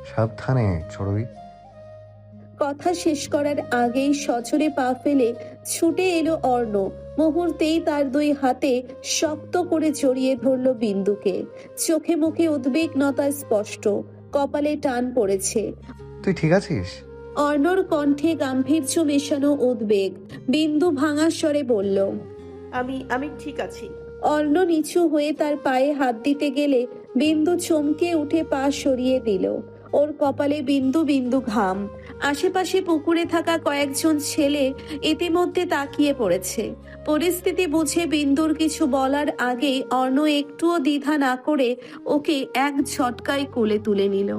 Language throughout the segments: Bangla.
সাবধানে চড়ুই। কথা শেষ করার আগেই সজোরে পা ফেলে ছুটে এলো অর্ণ। মুহূর্তেই তার দুই হাতে শক্ত করে জড়িয়ে ধরল বিন্দুকে। চোখে মুখে উদ্বিগ্নতা স্পষ্ট, কপালে টান পড়েছে। তুই ঠিক আছিস? অর্ণর কণ্ঠে গাম্ভীর্য মেশানো উদ্বেগ। বিন্দু ভাঙা স্বরে বলল, আমি ঠিক আছি। অর্ণ নিচু হয়ে তার পায়ে হাত দিতে গেলে বিন্দু চমকে উঠে পা সরিয়ে দিল। ওর কপালে বিন্দু বিন্দু ঘাম। আশেপাশে পুকুরে থাকা কয়েকজন ছেলে ইতিমধ্যে তাকিয়ে পড়েছে। পরিস্থিতি বুঝে বিন্দুর কিছু বলার আগেই অর্ণ একটুও দ্বিধা না করে ওকে এক ঝটকায় কোলে তুলে নিল।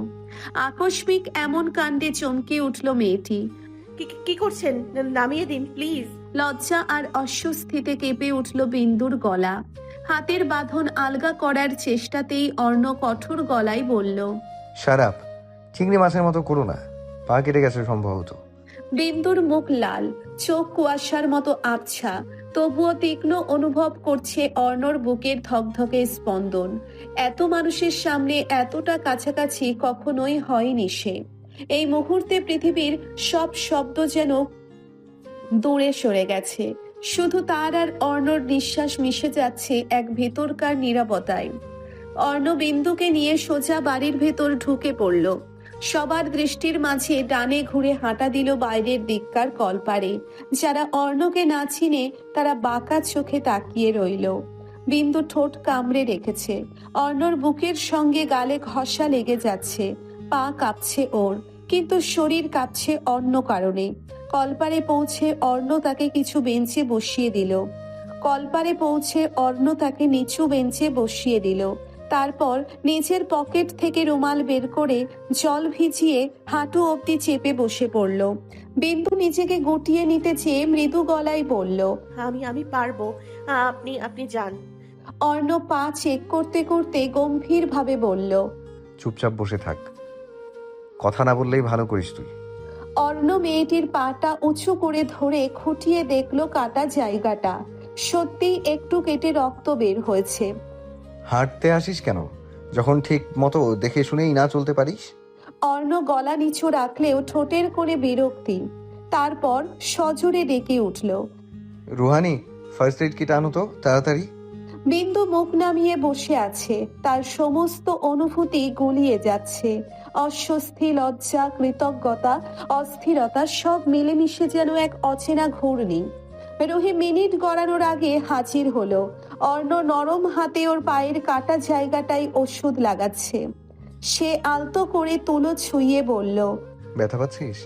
আকস্মিক এমন কাণ্ডে চমকে উঠল মেয়েটি। কি করছেন? নামিয়ে দিন প্লিজ। লজ্জা আর অস্বস্তিতে কেঁপে উঠল বিন্দুর গলা। হাতের বাঁধন আলগা করার চেষ্টাতেই অর্ণ কঠোর গলায় বলল, শারাপ, চিংড়ি মাছের মতো করো না, পা কেটে গেছে সম্ভবত। বিন্দুর মুখ লাল, চোখ কুয়াশার মতো আবছা, তবুও তীক্ষ্ণ অনুভব করছে অর্ণর বুকের ধকধকে স্পন্দন। এত মানুষের সামনে এতটা কাছাকাছি কখনোই হয়নি সে। এই মুহূর্তে পৃথিবীর সব শব্দ যেন দূরে সরে গেছে। শুধু তার আর অর্ণর নিঃশ্বাস মিশে যাচ্ছে এক ভেতরকার নীরবতায়। অর্ণ বিন্দুকে নিয়ে সোজা বাড়ির ভেতর ঢুকে পড়ল। সবার দৃষ্টির মাঝে ডানে ঘুরে হাঁটা দিল বাইরের দিককার কলপারে। যারা অর্ণকে না চিনে তারা বাঁকা চোখে তাকিয়ে রইল। বিন্দু ঠোঁট কামড়ে রেখেছে। অর্ণর বুকের সঙ্গে গালে ঘষা লেগে যাচ্ছে। পা কাঁপছে ওর, কিন্তু শরীর কাঁপছে অন্য কারণে। কলপারে পৌঁছে অর্ণ তাকে কিছু বেঞ্চে বসিয়ে দিল। নিচু বেঞ্চে বসিয়ে দিল। তারপর নিজের পকেট থেকে রুমাল বের করে জল ভিজিয়ে হাঁটু অবধি চেপে বসে পড়ল। বিন্দু নিজেকে গুটিয়ে নিতে চেয়ে মৃদু গলায় বলল, আমি পারবো। আপনি যান। অর্ণ পা চেক করতে করতে গম্ভীর ভাবে বলল, চুপচাপ বসে থাক, কথা না বললেই ভালো করিস তুই। অর্ণ মেয়েটির পাটা উঁচু করে ধরে খুঁটিয়ে দেখলো কাটা জায়গাটা। সত্যি একটু কেটে রক্ত বের হয়েছে। হাঁটতে আসিস কেন যখন ঠিক মতো দেখে শুনেই না চলতে পারিস? অর্ণ গলা নিচু রাখলেও ঠোঁটের করে বিরক্তি। তারপর সজোরে ডেকে উঠল, রুহানি, ফার্স্ট এইড কিট আনো তো তাড়াতাড়ি। বিন্দু মুখ নামিয়ে বসে আছে। তার সমস্ত অনুভূতি গুলিয়ে যাচ্ছে। অস্বস্তি, লজ্জা, কৃতজ্ঞতা, অস্থিরতা সব মিলেমিশে যেন এক অচেনা ঘূর্ণি। রুহি মিনিট গড়ানোর আগে হাজির হলো। অর্ণ নরম হাতে ওর পায়ের কাটা জায়গাটায় ওষুধ লাগাচ্ছে। সে আলতো করে তুলো ছুঁয়ে বলল, ব্যথা পাচ্ছিস?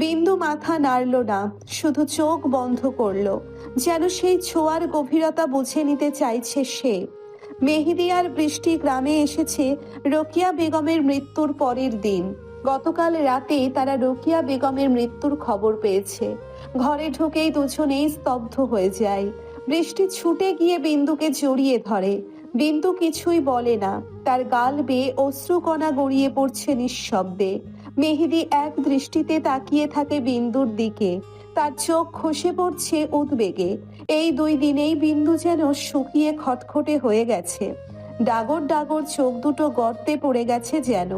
বিন্দু মাথা নাড়ল না, শুধু চোখ বন্ধ করলো, যেন সেই ছোঁয়ার গভীরতা বুঝে নিতে চাইছে সে। মেহেদি আর বৃষ্টি গ্রামে এসেছে রোকিয়া বেগমের মৃত্যুর পরের দিন। গতকাল রাতে তারা রোকিয়া বেগমের মৃত্যুর খবর পেয়েছে। ঘরে ঢুকেই দুজনেই স্তব্ধ হয়ে যায়। বৃষ্টি ছুটে গিয়ে বিন্দুকে জড়িয়ে ধরে। বিন্দু কিছুই বলে না, তার গাল বেয়ে অশ্রুকণা গড়িয়ে পড়ছে নিঃশব্দে। মেহেদি এক দৃষ্টিতে তাকিয়ে থাকে বিন্দুর দিকে। তার চোখ খসে পড়ছে উদ্বেগে। এই 2 দিনেই বিন্দু যেন শুকিয়ে খটখটে হয়ে গেছে। ডাগর ডাগর চোখ দুটো গর্তে পড়ে গেছে যেন।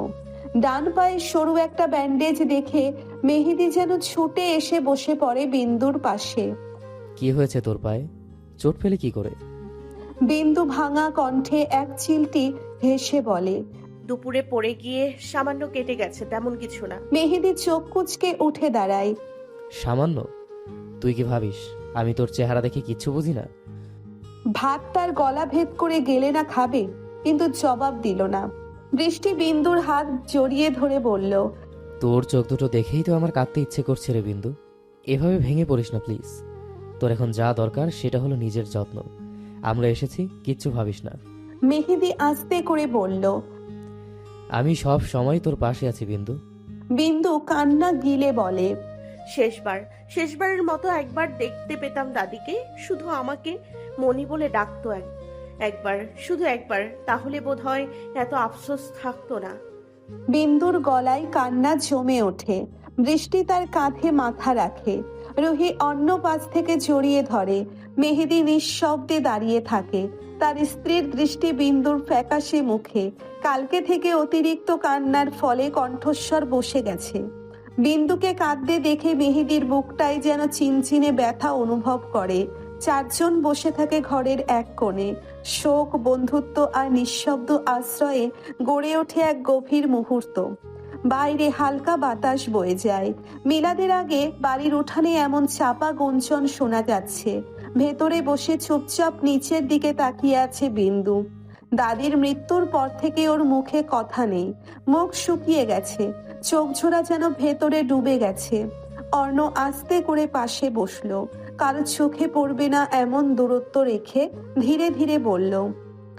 ডান পায়ে সরু একটা ব্যান্ডেজ দেখে মেহেদি যেন ছুটে এসে বসে পড়ে বিন্দুর পাশে। কি হয়েছে তোর পায়ে? চোট পেলে কি করে? বিন্দু ভাঙা কণ্ঠে এক চিলটি হেসে বলে, দুপুরে পড়ে গিয়ে সামান্য কেটে গেছে, তেমন কিছু না। মেহেদি চোখ কুঁচকে উঠে দাঁড়ায়। সামান্য? তুই কি ভাবিস আমি তোর চেহারা দেখে কিচ্ছু বুঝি না? ভাত তার গলা ভেদ করে গেলে না খাবে, কিন্তু জবাব দিল না। বৃষ্টি বিন্দুর হাত জড়িয়ে ধরে বলল, তোর চোখ দুটো দেখেই তো আমার কাঁদতে ইচ্ছে করছে রে বিন্দু। এভাবে ভেঙে পড়িস না প্লিজ। তোর এখন যা দরকার সেটা হলো নিজের যত্ন। আমরা এসেছি, কিচ্ছু ভাবিস না। মেহেদি আস্তে করে বলল। আমি সব সময় তোর পাশে আছি বিন্দু। বিন্দু কান্না গিলে বলে, শেষবারের মতো একবার দেখতে পেতাম দাদিকে, শুধু আমাকে মনি বলে ডাকতো। একবার, শুধু একবার, তাহলে বোধহয় এত আফসোস থাকতো না। বিন্দুর গলায় কান্না জমে ওঠে। বৃষ্টি তার কাঁধে মাথা রাখে। রুহি অন্য পাশ থেকে জড়িয়ে ধরে। মেহেদি নিঃশব্দে দাঁড়িয়ে থাকে। তার স্ত্রীর দৃষ্টি বিন্দুর ফ্যাকাশে মুখে। কালকে থেকে অতিরিক্ত কান্নার ফলে কণ্ঠস্বর বসে গেছে। বিন্দুকে কাঁদতে দেখে মেহেদীর বুকটায় যেন চিনচিনে ব্যথা অনুভব করে। চারজন বসে থাকে ঘরের এক কোণে। শোক, বন্ধুত্ব আর নিঃশব্দ আশ্রয়ে গড়ে ওঠে এক গভীর মুহূর্ত। বাইরে হালকা বাতাস বয়ে যায়। মিলাদের আগে বাড়ির উঠানে এমন চাপা গুঞ্জন শোনা যাচ্ছে। ভেতরে বসে চুপচাপ নিচের দিকে তাকিয়ে আছে বিন্দু। দাদির মৃত্যুর পর থেকে ওর মুখে কথা নেই, মুখ শুকিয়ে গেছে, চোখ ঝোড়া যেন ভেতরে ডুবে গেছে। অর্ণ আস্তে করে পাশে বসলো, কারো চোখে পড়বে না এমন দূরত্ব রেখে ধীরে ধীরে বলল,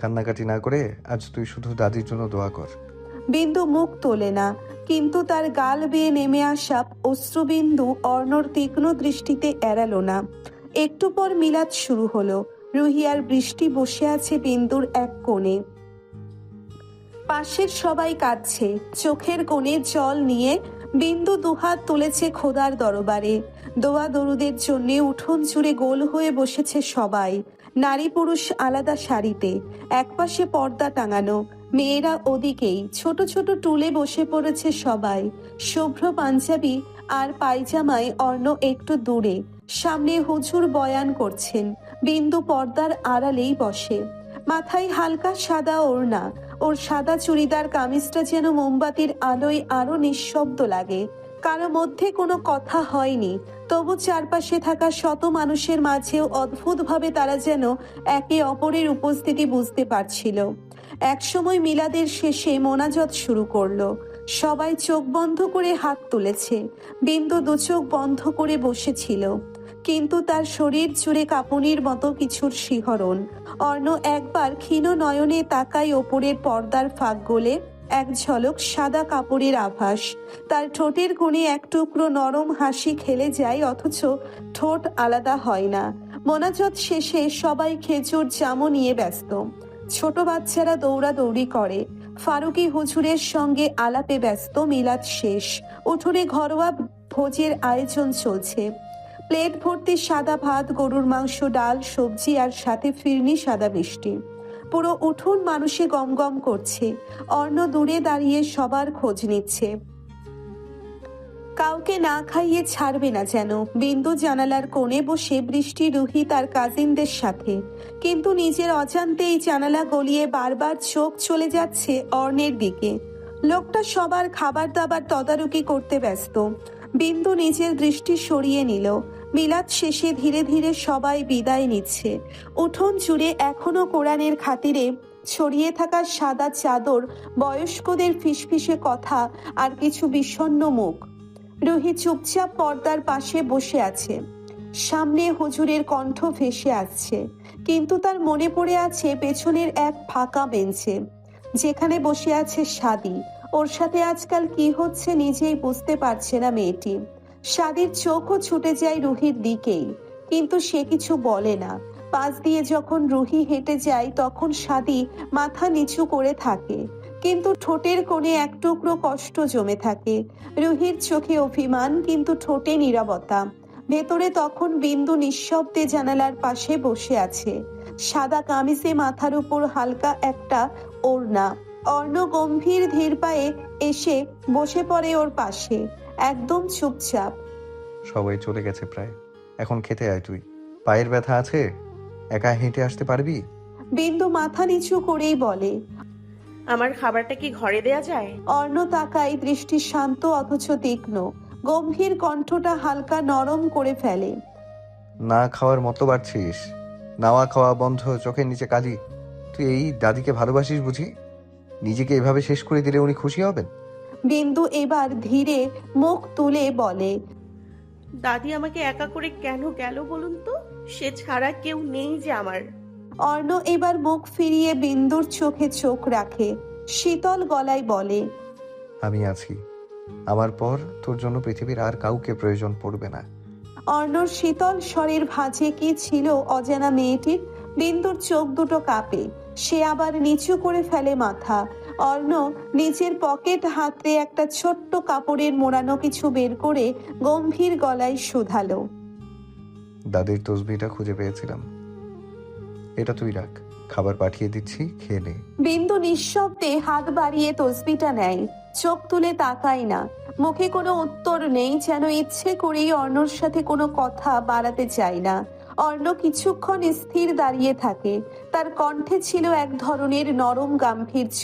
কান্নাকাটি না করে আজ তুই শুধু দাদির জন্য দোয়া কর। বিন্দু মুখ তোলে না, কিন্তু তার গাল বেয়ে নেমে আসা অশ্রুবিন্দু অর্ণর তীক্ষ্ণ দৃষ্টিতে এড়ালো না। একটু পর মিলাদ শুরু হলো। রুহি আর বৃষ্টি বসে আছে বিন্দুর এক কোণে। পাশের সবাই কাঁদছে, চোখের কোণে জল নিয়ে বিন্দু দুহাত তুলেছে খোদার দরবারে। দোয়া দরুদের জন্য উঠোন জুড়ে গোল হয়ে বসেছে সবাই। নারী পুরুষ আলাদা সারিতে, একপাশে পর্দা টাঙানো, মেয়েরা ওদিকেই। ছোট ছোট টুলে বসে পড়েছে সবাই। শুভ্র পাঞ্জাবি আর পায়জামায় অর্ণ একটু দূরে, সামনে হুজুর বয়ান করছেন। বিন্দু পর্দার আড়ালেই বসে, মাথায় হালকা সাদা ওড়না। ওর সাদা চুড়িদার কামিজটা যেন মোমবাতির আলোয় আরো নিঃশব্দ লাগে। কারো মধ্যে কোনো কথা হয়নি, তবু চারপাশে থাকা শত মানুষের মাঝেও অদ্ভুতভাবে তারা যেন একে অপরের উপস্থিতি বুঝতে পারছিল। একসময় মিলাদের শেষে মোনাজাত শুরু করলো। সবাই চোখ বন্ধ করে হাত তুলেছে। বিন্দু দু চোখ বন্ধ করে বসেছিল, কিন্তু তার শরীর জুড়ে কাঁপুনির মতো কিছুর শিহরণ। অর্ণ একবার ক্ষীণ নয়নে তাকায় ওপরের পর্দার ফাঁক গলে এক ঝলক সাদা কাপড়ের আভাস। তার ঠোঁটের কোণে এক টুকরো নরম হাসি খেলে যায়, অথচ ঠোঁট আলাদা হয় না। মোনাজাত শেষে সবাই খেজুর জামু নিয়ে ব্যস্ত। ছোট বাচ্চারা দৌড়াদৌড়ি করে। ফারুকি হুজুরের সঙ্গে আলাপে ব্যস্ত। মিলাদ শেষ, উঠোনে ঘরোয়া ভোজের আয়োজন চলছে। প্লেট ভর্তি সাদা ভাত, গরুর মাংস, ডাল, সবজি আর সাথে ফিরনি সাদা মিষ্টি। পুরো উঠোন মানুষে গমগম করছে। অর্ণ দূরে দাঁড়িয়ে সবার খোঁজ নিচ্ছে, কাউকে না খাইয়ে ছাড়বে না যেন। বিন্দু জানালার কোণে বসে, বৃষ্টি, রুহি তার কাজিনদের সাথে, কিন্তু নিজের অজান্তেই জানালা গলিয়ে বারবার চোখ চলে যাচ্ছে অর্ণের দিকে। লোকটা সবার খাবার দাবার তদারকি করতে ব্যস্ত। বিন্দু নিজের দৃষ্টি সরিয়ে নিল। মিলাদ শেষে ধীরে ধীরে সবাই বিদায় নিচ্ছে। উঠোন জুড়ে এখনো কোরআনের খাতিরে ছড়িয়ে থাকা সাদা চাদর, বয়স্কদের ফিসফিসে কথা আর কিছু বিষণ্ণ মুখ। রুহি চুপচাপ পর্দার পাশে বসে আছে। সামনে হুজুরের কণ্ঠ ভেসে আসছে, কিন্তু তার মনে পড়ে আছে পেছনের এক ফাঁকা বেঞ্চে, যেখানে বসে আছে সাদি। ওর সাথে আজকাল কি হচ্ছে নিজেই বুঝতে পারছে না মেয়েটি। সাদির চোখও ছুটে যায় রুহির দিকেই, কিন্তু সে কিছু বলে না। পাশ দিয়ে যখন রুহি হেঁটে যায় তখন সাদি মাথা নিচু করে থাকে, কিন্তু ঠোঁটের কোণে এক টুকরো কষ্ট জমে থাকে। রুহির চোখে অভিমান, কিন্তু ঠোঁটে নীরবতা। ভেতরে তখন বিন্দু নিঃশব্দে জানালার পাশে বসে আছে। সাদা কামিজে মাথার উপর হালকা একটা ওড়না। অর্ণ গম্ভীর ধীর পায়ে এসে বসে পড়ে ওর পাশে, একদম চুপচাপ। সবাই চলে গেছে প্রায়, এখন খেতে আয় তুই। পায়ের ব্যথা আছে, একা হেঁটে আসতে পারবি? বিন্দু মাথা নিচু করেই বলে। আমার খাবারটা কি ঘরে দেয়া যায়? অর্ণ তাকায়, দৃষ্টি শান্ত অথচ তীক্ষ্ণ। গম্ভীর কণ্ঠটা হালকা নরম করে ফেলে। না খাওয়ার মতো বাড়ছিস? নাওয়া খাওয়া বন্ধ, চোখের নিচে কালি। তুই এই দাদিকে ভালোবাসিস বুঝি? নিজেকে এভাবে শেষ করে দিলে উনি খুশি হবেন? বিন্দু এবার ধীরে মুখ তুলে বলে, দাদি আমাকে একা করে কেন গেল বলুন তো? সে ছাড়া কেউ নেই যে আমার। অর্ণ এবার মুখ ফিরিয়ে বিন্দুর চোখে চোখ রাখে, শীতল গলায় বলে, আমি আছি। আমার পর তোর জন্য পৃথিবীর আর কাউকে প্রয়োজন পড়বে না। অর্ণর শীতল স্বরের ভাঁজে কি ছিল অজানা মেয়েটির। বিন্দুর চোখ দুটো কাঁপে, সে আবার নিচু করে ফেলে মাথা। অর্ণ নিচের পকেট হাতড়ে একটা ছোট্ট কাপড়ের মোড়ানো কিছু বের করে গম্ভীর গলায় শুধালো, দাদির তসবিটা খুঁজে পেয়েছিলাম, এটা তুই রাখ। খাবার পাঠিয়ে দিচ্ছি, খেয়ে নে। বিন্দু নিঃশব্দে হাত বাড়িয়ে তসবিটা নেয়, চোখ তুলে তাকায় না। মুখে কোনো উত্তর নেই, যেন ইচ্ছে করেই অর্ণর সাথে কোনো কথা বাড়াতে চায় না। অর্ণ কিছুক্ষণ স্থির দাঁড়িয়ে থাকে। তার কণ্ঠে ছিল এক ধরনের নরম গাম্ভীর্য,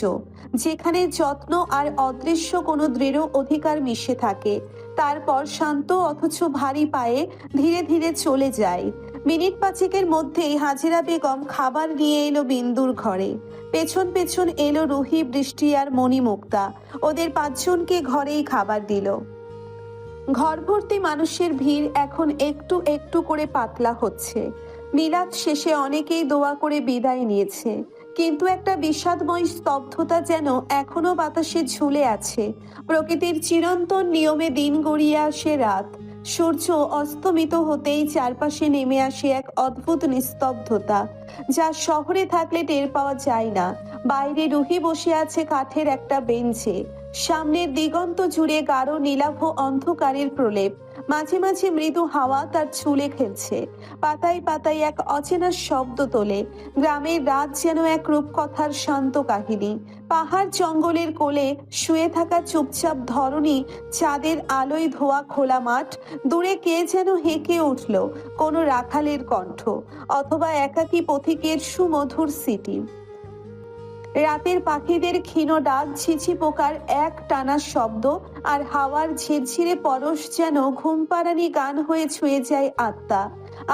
যেখানে যত্ন আর অদৃশ্য কোনো দৃঢ় অধিকার মিশে থাকে। তারপর শান্ত অথচ ভারী পায়ে ধীরে ধীরে চলে যায়। মিনিট পাঁচেকের মধ্যেই হাজেরা বেগম খাবার নিয়ে এলো বিন্দুর ঘরে। পেছন পেছন এলো রুহি, বৃষ্টি আর মণিমুক্তা। ওদের পাঁচজনকে ঘরেই খাবার দিল। ঘর ভর্তি মানুষের ভিড় এখন একটু একটু করে পাতলা হচ্ছে। মিলাদ শেষে অনেকেই দোয়া করে বিদায় নিয়েছে, কিন্তু একটা বিষাদময় স্তব্ধতা যেন এখনো বাতাসে ঝুলে আছে। প্রকৃতির চিরন্তন নিয়মে দিন গড়িয়ে আসে রাত। সূর্য অস্তমিত হতেই চারপাশে নেমে আসে এক অদ্ভুত নিস্তব্ধতা, যা শহরে থাকলে টের পাওয়া যায় না। বাইরে রুহি বসে আছে কাঠের একটা বেঞ্চে। সামনের দিগন্ত জুড়ে গাঢ় নীলাভ অন্ধকারের প্রলেপ। মাঝে মাঝে মৃদু হাওয়া তার চুলে খেলছে। পাতায় পাতায় এক অচেনা শব্দ তোলে। গ্রামের রাত যেন এক রূপকথার শান্ত কাহিনী। পাহাড় জঙ্গলের কোলে শুয়ে থাকা চুপচাপ ধরনী, চাঁদের আলোয় ধোয়া খোলা মাঠ। দূরে কে যেন হেঁকে উঠল, কোনো রাখালের কণ্ঠ অথবা একাকী পথিকের সুমধুর স্মৃতি। রাতের পাখিদের ক্ষীণ ডাক, ঝিঝি পোকার এক টানা শব্দ আর হাওয়ার ঝিরঝিরে পরশ যেন ঘুমপাড়ানি গান হয়ে ছুঁয়ে যায় আত্মা।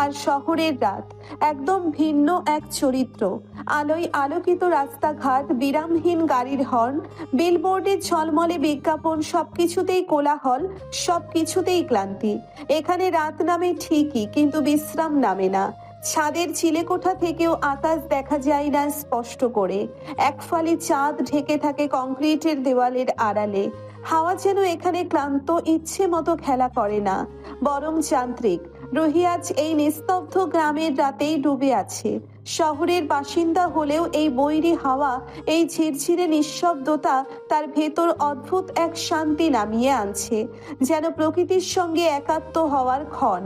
আর শহরের রাত একদম ভিন্ন এক চরিত্র। আলোয় আলোকিত রাস্তাঘাট, বিরামহীন গাড়ির হর্ন, বিলবোর্ডে ঝলমলে বিজ্ঞাপন, সবকিছুতেই কোলাহল, সবকিছুতেই ক্লান্তি। এখানে রাত নামে ঠিকই, কিন্তু বিশ্রাম নামে না। ছাদের চিলেকোঠা থেকেও আকাশ দেখা যায় না স্পষ্ট করে। এক ফালি চাঁদ ঢেকে থাকে কংক্রিটের দেওয়ালের আড়ালে। হাওয়া যেন এখানে ক্লান্ত, ইচ্ছে মতো খেলা করে না, বরং যান্ত্রিক। রুহি আজ এই নিস্তব্ধ গ্রামের রাতেই ডুবে আছে। শহরের বাসিন্দা হলেও এই বৈরী হাওয়া, এই ঝিরঝিরে নিঃশব্দতা তার ভেতর অদ্ভুত এক শান্তি নামিয়ে আনছে। যেন প্রকৃতির সঙ্গে একাত্ম হওয়ার ক্ষণ,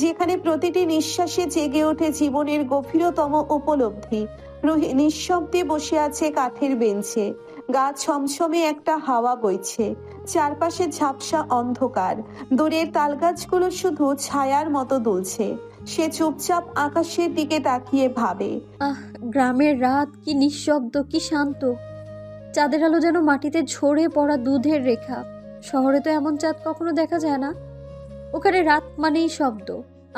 যেখানে প্রতিটি নিঃশ্বাসে জেগে ওঠে জীবনের গভীরতম উপলব্ধি। রুহি নিঃশব্দে বসে আছে কাঠের বেঞ্চে। গা ছমছমে একটা হাওয়া বইছে। চারপাশে ঝাপসা অন্ধকার। দূরের তালগাছগুলো শুধু ছায়ার মতো দুলছে। সে চুপচাপ আকাশের দিকে তাকিয়ে ভাবে, গ্রামের রাত কি নিঃশব্দ, কি শান্ত। চাঁদের আলো যেন মাটিতে ঝরে পড়া দুধের রেখা। শহরে তো এমন চাঁদ কখনো দেখা যায় না। ওখানে রাত মানেই শব্দ,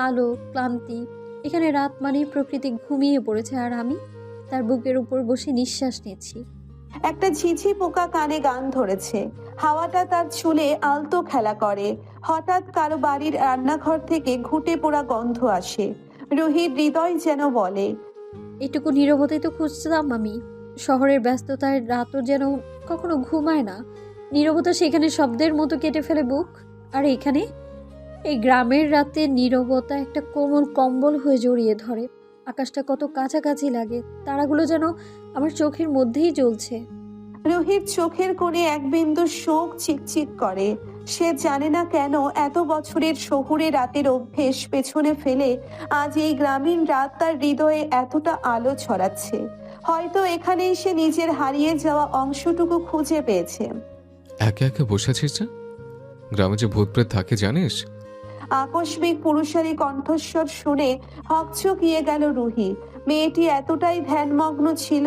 আলো, ক্লান্তি। এখানে রাত মানেই প্রকৃতি ঘুমিয়ে পড়েছে, আর আমি তার বুকের উপর বসে নিঃশ্বাস নিচ্ছি। একটা ঝিঝি পোকা কানে গান ধরেছে। হাওয়াটা তার চুলে আলতো খেলা করে। হঠাৎ কারো বাড়ির রান্নাঘর থেকে ঘুটে পোড়া গন্ধ আসে। রুহির হৃদয় যেন বলে, এটুকু নীরবতাই তো খুঁজছিলাম আমি। শহরের ব্যস্ততায় রাতও যেন কখনো ঘুমায় না। নীরবতা সেখানে শব্দের মতো কেটে ফেলে বুক। আর এখানে এই গ্রামের রাতে নীরবতা একটা কোমল কম্বল হয়ে জড়িয়ে ধরে। আকাশটা কত কাছাকাছি লাগে, তারাগুলো যেন আমার চোখের মধ্যেই জ্বলছে। রুহির চোখের কোণে এক বিন্দু শোক চিকচিক করে। সে জানে না কেন এত বছরের শহুরে রাতের অভ্যেস পেছনে ফেলে আজ এই গ্রামীণ রাত তার হৃদয়ে এতটা আলো ছড়াচ্ছে। হয়তো এখানেই সে নিজের হারিয়ে যাওয়া অংশটুকু খুঁজে পেয়েছে। একে একে বসেছিস যে? গ্রামে যে ভূতপ্রেত থাকে জানিস? আকস্মিক পুরুষালী কণ্ঠস্বর শুনে হকচকিয়ে গেল রুহি। মেয়েটি এতটাই ধ্যানমগ্ন ছিল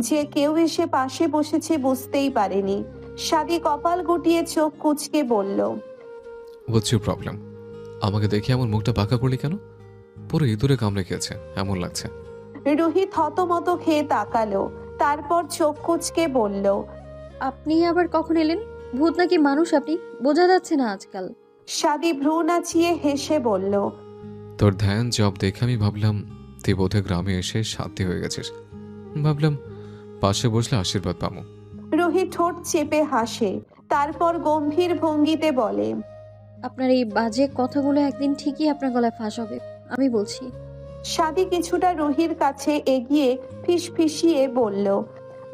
যে কেউ এসে পাশে বসেছে বুঝতেই পারেনি। সাদি কপাল গুটিয়ে চোখ কুঁচকে বলল, হোয়াটস ইউর প্রবলেম? আমাকে দেখে এমন মুখটা বাঁকা করলি কেন? পুরো ইঁদুরে কামড়ে খেয়েছে এমন লাগছে। রুহি থতমত খেয়ে তাকালো, তারপর চোখ কুঁচকে বলল, আপনি আবার কখন এলেন? ভূত নাকি মানুষ আপনি বোঝা যাচ্ছে না আজকাল। সাদি ভ্রু নাচিয়ে হেসে বলল, তোর ধ্যান জব দেখে আমি ভাবলাম তুই বোধহয় গ্রামে এসে শান্তি হয়ে গেছিস। ভাবলাম পাশে বসলে আশীর্বাদ পাবো। রুহি ঠোঁট চেপে হাসে, তারপর গম্ভীর ভঙ্গিতে বলে, আপনার এই বাজে কথাগুলো একদিন ঠিকই আপনার গলায় ফাঁস হবে, আমি বলছি। সাদি কিছুটা রুহির কাছে এগিয়ে ফিসফিসিয়ে বলল।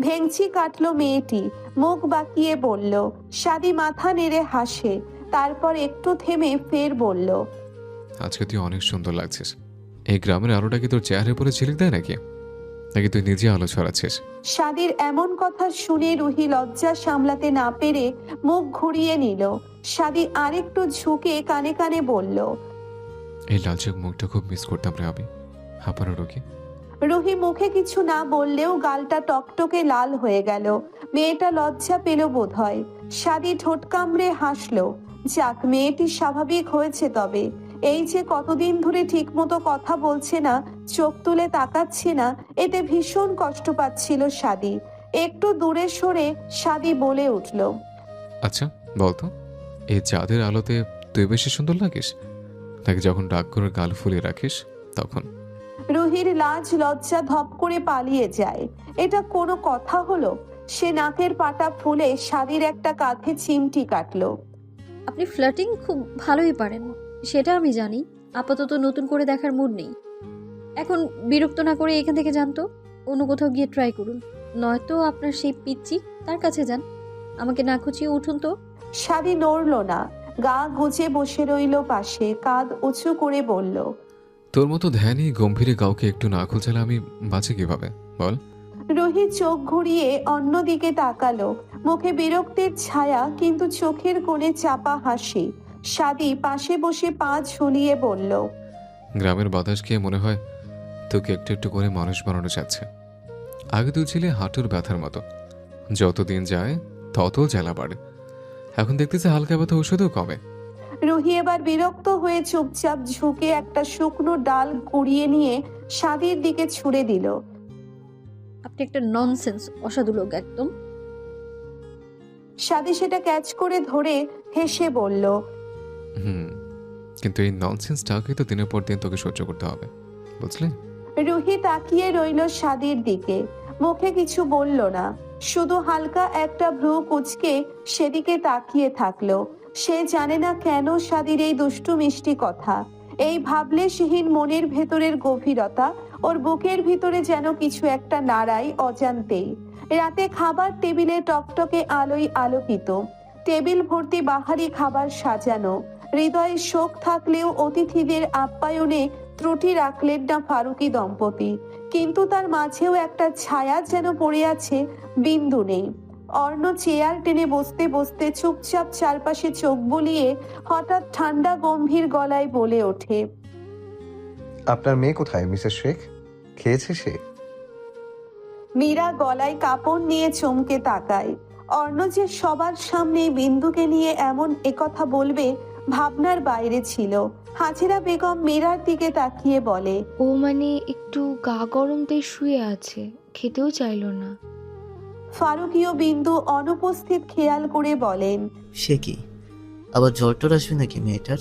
ভেংচি কাটলো মেয়েটি, মুখ বাঁকিয়ে বলল। সাদি মাথা নেড়ে হাসে, তারপর একটু থেমে ফের বলল, আজকে তুই অনেক সুন্দর লাগছিস। এই গ্রামের আলোটা কি তোর চেহারে পরে ঝিলিক দেয় নাকি? নাকি তুই নিজে আলো ছড়াচ্ছিস? শাদির এমন কথা শুনে রুহি লজ্জা সামলাতে না পেরে মুখ ঘুরিয়ে নিল। শাদি আরেকটু ঝুঁকে কানে কানে বলল, এই লালচে মুখটা খুব মিস করতাম রে আমি। আবারও রোগী। রুহি মুখে কিছু না বললেও গালটা টকটকে লাল হয়ে গেল। মেয়েটা লজ্জা পেল বোধহয়। শাদি ঠোঁট কামড়ে হাসলো। যাক, মেয়েটি স্বাভাবিক হয়েছে। তবে এই যে কতদিন ধরে ঠিক মতো কথা বলছে না, চোখ তুলে তাকাচ্ছে না, এতে ভীষণ কষ্ট পাচ্ছিল শাদি। একটু দূরে সরে শাদি বলে উঠল, আচ্ছা বলতো, এই চাঁদের আলোতে তুই বেশি সুন্দর লাগিস, নাকি যখন রাগ করে গাল ফুলিয়ে রাখিস তখন? রুহির লাজ লজ্জা ধপ করে পালিয়ে যায়। এটা কোনো কথা হলো? সে নাকের পাটা ফুলে শাদির একটা কাঁধে চিমটি কাটলো। আপনি ফ্লার্টিং খুব ভালোই পারেন, সেটা আমি জানি। আপাতত নতুন করে দেখার মুড নেই। এখন বিরক্ত না করে এখান থেকে যান তো, অন্য কোথাও গিয়ে ট্রাই করুন। নয়তো আপনার সেই পিচ্চি তার কাছে যান। আমাকে না খুঁচিয়ে উঠুন তো। শাদি নড়ল না, গা গুজে বসে রইল পাশে, কাঁধ উঁচু করে বলল, তোর মতো ধ্যানী গম্ভীরে কাউকে একটু না খোঁচালে আমি বাঁচি কিভাবে বল? রুহি চোখ ঘুরিয়ে অন্যদিকে তাকালো। মুখে বিরক্তির ছায়া, কিন্তু চোখের কোণে চাপা হাসি। শাদি পাশে বসে পা ঝুলিয়ে বলল, গ্রামের বাতাস খেয়ে মনে হয় তোকে একটু একটু করে মানুষ বানানো যাচ্ছে। আগে তুই ছিলে হাঁটুর ব্যথার মতো, যতদিন যায় তত জ্বালা বাড়ে। এখন দেখতেছে হালকা ব্যথা ওষুধও কমে। রুহি এবার বিরক্ত হয়ে চুপচাপ ঝুঁকে একটা শুকনো ডাল কুড়িয়ে নিয়ে শাদির দিকে ছুঁড়ে দিল। আপনি একটা ননসেন্স অসাধু লোক একদম। শাদি সেটা ক্যাচ করে ধরে হেসে বলল, কিন্তু এই ননসেন্সটাকে তো দিনের পর দিন তোকে সহ্য করতে হবে, বুঝলি? রুহি তাকিয়ে রইল শাদির দিকে, মুখে কিছু বলল না, শুধু হালকা একটা ভ্রু কুঁচকে সেদিকে তাকিয়ে থাকলো। সে জানে না কেন শাদির এই দুষ্টু মিষ্টি কথা। এই ভাবলে সিহীন মনের ভেতরের গভীরতা, ওর বুকের ভিতরে যেন কিছু একটা নাড়াই অজান্তেই। রাতে খাবার টেবিলে টকটকে আলোয় আলোকিত, টেবিল ভর্তি বাহারি খাবার সাজানো। হৃদয়ে শোক থাকলেও অতিথিদের আপ্যায়নে ত্রুটি রাখলেন না ফারুকী দম্পতি। কিন্তু তার মাঝেও একটা ছায়া যেন পড়ে আছে, বিন্দু নেই। অর্ণ চেয়ার টেনে বসতে বসতে চুপচাপ চারপাশে চোখ বুলিয়ে হঠাৎ ঠান্ডা গম্ভীর গলায় বলে ওঠে, আপনার মেয়ে কোথায় মিসেস শেখ? খেয়েছে সে? মীরা গলায় কাপড় নিয়ে চমকে তাকায়। অর্ণ যে সবার সামনে বিন্দুকে নিয়ে এমন একথা বলবে ভাবনার বাইরে ছিল। হাজিরা বেগম মীরার দিকে তাকিয়ে বলে, ও মানে একটু গা গরম তাই শুয়ে আছে, খেতেও চাইলো না। ফারুকীয় বিন্দু অনুপস্থিত খেয়াল করে বলেন, সে কি আবার জ্বর টর আসবে নাকি মেয়েটার?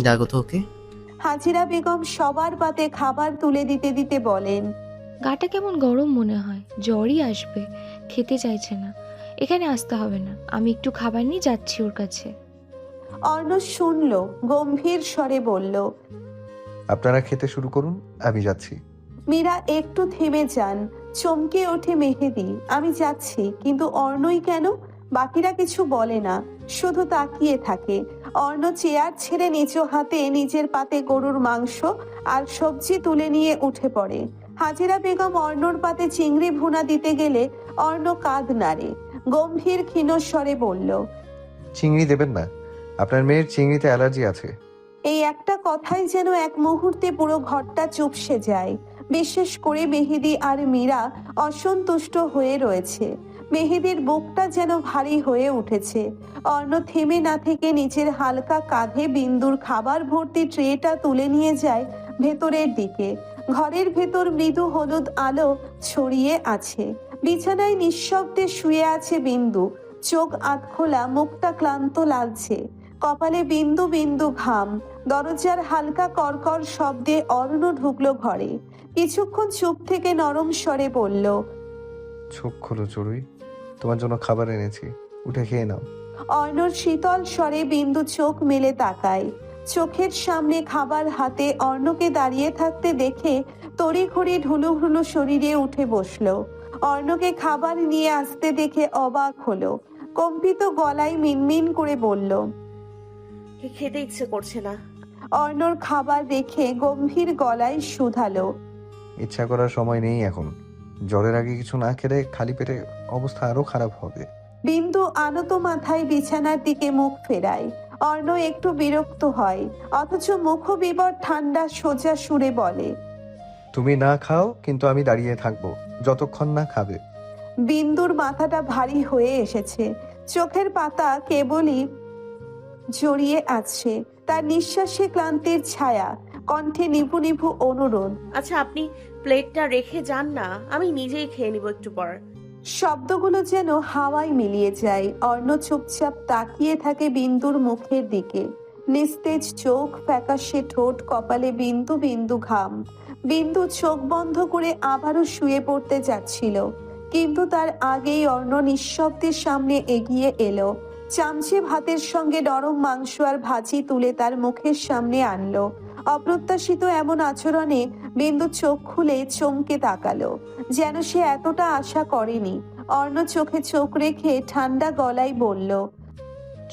ডাকো তো ওকে। হাজিরা বেগম সবার পাতে খাবার তুলে দিতে দিতে বলেন, গাটা কেমন গরম মনে হয়, জ্বরই আসবে, খেতে চাইছে না। এখানে আসতে হবে না, আমি একটু খাবার নিয়ে যাচ্ছি ওর কাছে। অর্ণ শুনল, গম্ভীর স্বরে বলল, আপনারা খেতে শুরু করুন, আমি যাচ্ছি। মীরা একটু থেমে যান। চমকে ওঠে মেহেদি, আমি যাচ্ছি, কিন্তু অর্ণই কেন? বাকিরা কিছু বলে না, শুধু তাকিয়ে থাকে। অর্ণ চেয়ার ছেড়ে নিচু হাতে নিজের পাতে গরুর মাংস আর সবজি তুলে নিয়ে উঠে পড়ে। হাজিরা বেগম অর্ণর পাতে চিংড়ি ভুনা দিতে গেলে অর্ণ কাঁধ নাড়ে, গম্ভীর ক্ষীণ স্বরে বলল, চিংড়ি দেবেন না, আপনার মেয়ের চিংড়িতে অ্যালার্জি আছে। এই একটা কথাই যেন এক মুহূর্তে পুরো ঘরটা চুপসে যায়। বিশেষ করে মেহেদি আর মীরা অসন্তুষ্ট হয়ে রয়েছে। মেহেদির বুকটা যেন ভারী হয়ে উঠেছে। অর্ণ থেমে না থেকে নিচের হালকা কাঁধে বিন্দুর খাবার ভর্তি ট্রেটা তুলে নিয়ে যায় ভেতরের দিকে। ঘরের ভেতর মৃদু হলুদ আলো ছড়িয়ে আছে। বিছানায় নিঃশব্দে শুয়ে আছে বিন্দু, চোখ আধখোলা, মুখটা ক্লান্ত লাগছে, কপালে বিন্দু বিন্দু ঘাম। দরজার হালকা কড়কড় শব্দে অর্ণ ঢুকলো ঘরে। কিছুক্ষণ চুপ থেকে নরম স্বরে বলল, চোখ খোলো চড়ুই, তোমার জন্য খাবার এনেছি, উঠে খেয়ে নাও। অর্ণর শীতল স্বরে বিন্দু চোখ মেলে তাকায়। চোখের সামনে খাবার হাতে অর্ণকে দাঁড়িয়ে থাকতে দেখে তড়িঘড়ি ঢুলু ঢুলু শরীরে উঠে বসলো। অর্ণকে খাবার নিয়ে আসতে দেখে অবাক হলো। কম্পিত গলায় মিনমিন করে বলল, খেতে ইচ্ছে করছে না। অর্ণর খাবার রেখে গম্ভীর গলায় শুধালো, ইচ্ছা করার সময় নেই এখন, জ্বরের আগে কিছু না খেলে খালি পেটে অবস্থা আরো খারাপ হবে। বিন্দু আনত মাথায় বিছানার দিকে মুখ ফেরায়। অর্ণ একটু বিরক্ত হয়, অথচ মুখবিবর ঠান্ডা সোজা সুরে বলে, তুমি না খাও, কিন্তু আমি দাঁড়িয়ে থাকবো যতক্ষণ না খাবে। বিন্দুর মাথাটা ভারী হয়ে এসেছে, চোখের পাতা কেবলই জড়িয়ে আছে, তার নিঃশ্বাসে ক্লান্তির ছায়া, কণ্ঠে নিভু নিভু অনুরোধ। আচ্ছা, আপনি প্লেটটা রেখে যান না, আমি নিজেই খেয়ে নিব একটু পর। শব্দগুলো যেন হাওয়ায় মিলিয়ে যায়। অর্ণ চুপচাপ তাকিয়ে থাকে বিন্দুর মুখের দিকে, নিস্তেজ চোখ, ফ্যাকাশে ঠোঁট, কপালে বিন্দু বিন্দু ঘাম। বিন্দু চোখ বন্ধ করে আবারও শুয়ে পড়তে যাচ্ছিল, কিন্তু তার আগেই অর্ণ নিঃশব্দের সামনে এগিয়ে এলো, চামচে ভাতের সঙ্গে নরম মাংস আর ভাজি তুলে তার মুখের সামনে আনলো। অপ্রত্যাশিত এমন আচরণে বিন্দু চোখ খুলে চমকে তাকালো, যেন সে এতটা আশা করেনি। অর্ণ চোখে চোখ রেখে ঠান্ডা গলায় বলল,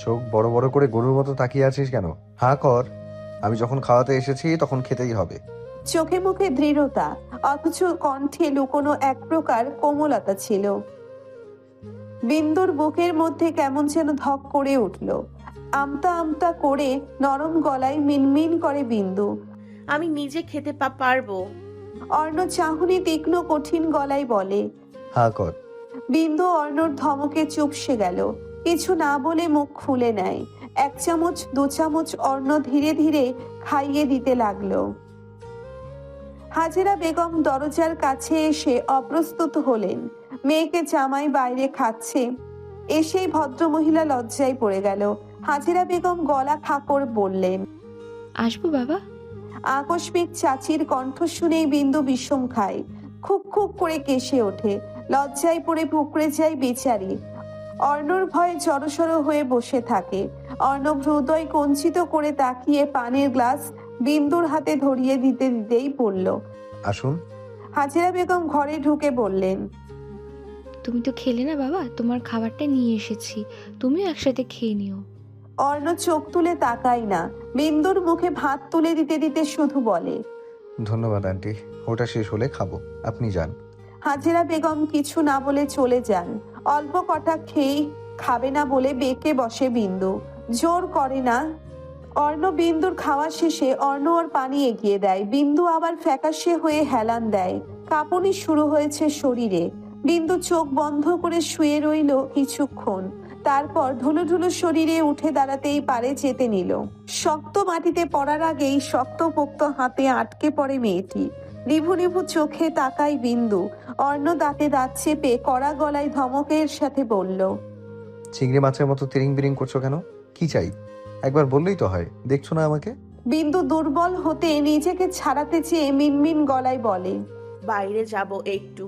চোখ বড় বড় করে গরুর মতো তাকিয়ে আছিস কেন? হা কর। আমি যখন খাওয়াতে এসেছি তখন খেতেই হবে। চোখে মুখে দৃঢ়তা, অথচ কণ্ঠে লুকোনো এক প্রকার কোমলতা ছিল। বিন্দুর বুকের মধ্যে কেমন যেন ধক করে উঠল। আমতা আমতা করে নরম গলায় মিনমিন করে বিন্দু, আমি নিজে খেতে পারবো। অর্ণ চাহনি তীক্ষ্ণ কঠিন গলায় বলে। হা কর। বিন্দু অর্ণর ধমকে চুপসে গেল, কিছু না বলে মুখ খুলে নেয়। এক চামচ দু চামচ অর্ণ ধীরে ধীরে খাইয়ে দিতে লাগলো। হাজেরা বেগম দরজার কাছে এসে অপ্রস্তুত হলেন। মেয়েকে জামাই বাইরে খাচ্ছে, এসেই ভদ্রমহিলা লজ্জায় পড়ে গেল। হাজেরা বেগম গলা খাকর বললেন, আসবো বাবা? আকস্মিক চাচির কণ্ঠ শুনেই বিন্দু বিষম খায়, খুব খুব করে কেসে ওঠে, লজ্জায় পড়ে পুকড়ে যায় বেচারি। অর্ণর ভয়ে জড়সড় হয়ে বসে থাকে। অর্ণব হৃদয় কঞ্চিত করে তাকিয়ে পানির গ্লাস বিন্দুর হাতে ধরিয়ে দিতে দিতেই বলল, আসুন। হাজেরা বেগম ঘরে ঢুকে বললেন, তুমি তো খেলে না বাবা, তোমার খাবারটা নিয়ে এসেছি, তুমিও একসাথে খেয়ে নিও। অর্ণ চোখ তুলে তাকায় না, বিন্দুর মুখে ভাত তুলে দিতে দিতে শুধু বলে, ধন্যবাদ আন্টি, ওটা শেষ হলে খাবো, আপনি যান। হাজেরা বেগম কিছু না বলে চলে যান। অল্প কটা খেয়েই খাবে না বলে বেঁকে বসে বিন্দু, জোর করে না। অর্ণ বিন্দুর খাওয়া শেষে অর্ণ ওর পানি এগিয়ে দেয়, বিন্দু আবার ফ্যাকাশে হয়ে হেলান দেয়, কাঁপুনি শুরু হয়েছে শরীরে। বিন্দু চোখ বন্ধ করে শুয়ে রইল কিছুক্ষণ, তারপর ঢুলু ঢুলু শরীরে উঠে দাঁড়াতেই পারে যেতে নিল। শক্ত মাটিতে পড়ার আগেই শক্তপোক্ত হাতে আটকে পড়ে মেয়েটি। নিভু নিভু চোখে তাকায় বিন্দু। অর্ণ দাঁতে দাঁত চেপে কড়া গলায় ধমকের সাথে বলল, চিংড়ি মাছের মতো তিরিং বিরিং করছো কেন? কি চাই? একবার বললেই তো হয়, দেখছো না আমাকে? বিন্দু দুর্বল হতে নিজেকে ছাড়াতে চেয়ে মিনমিন গলায় বলে, বাইরে যাব একটু।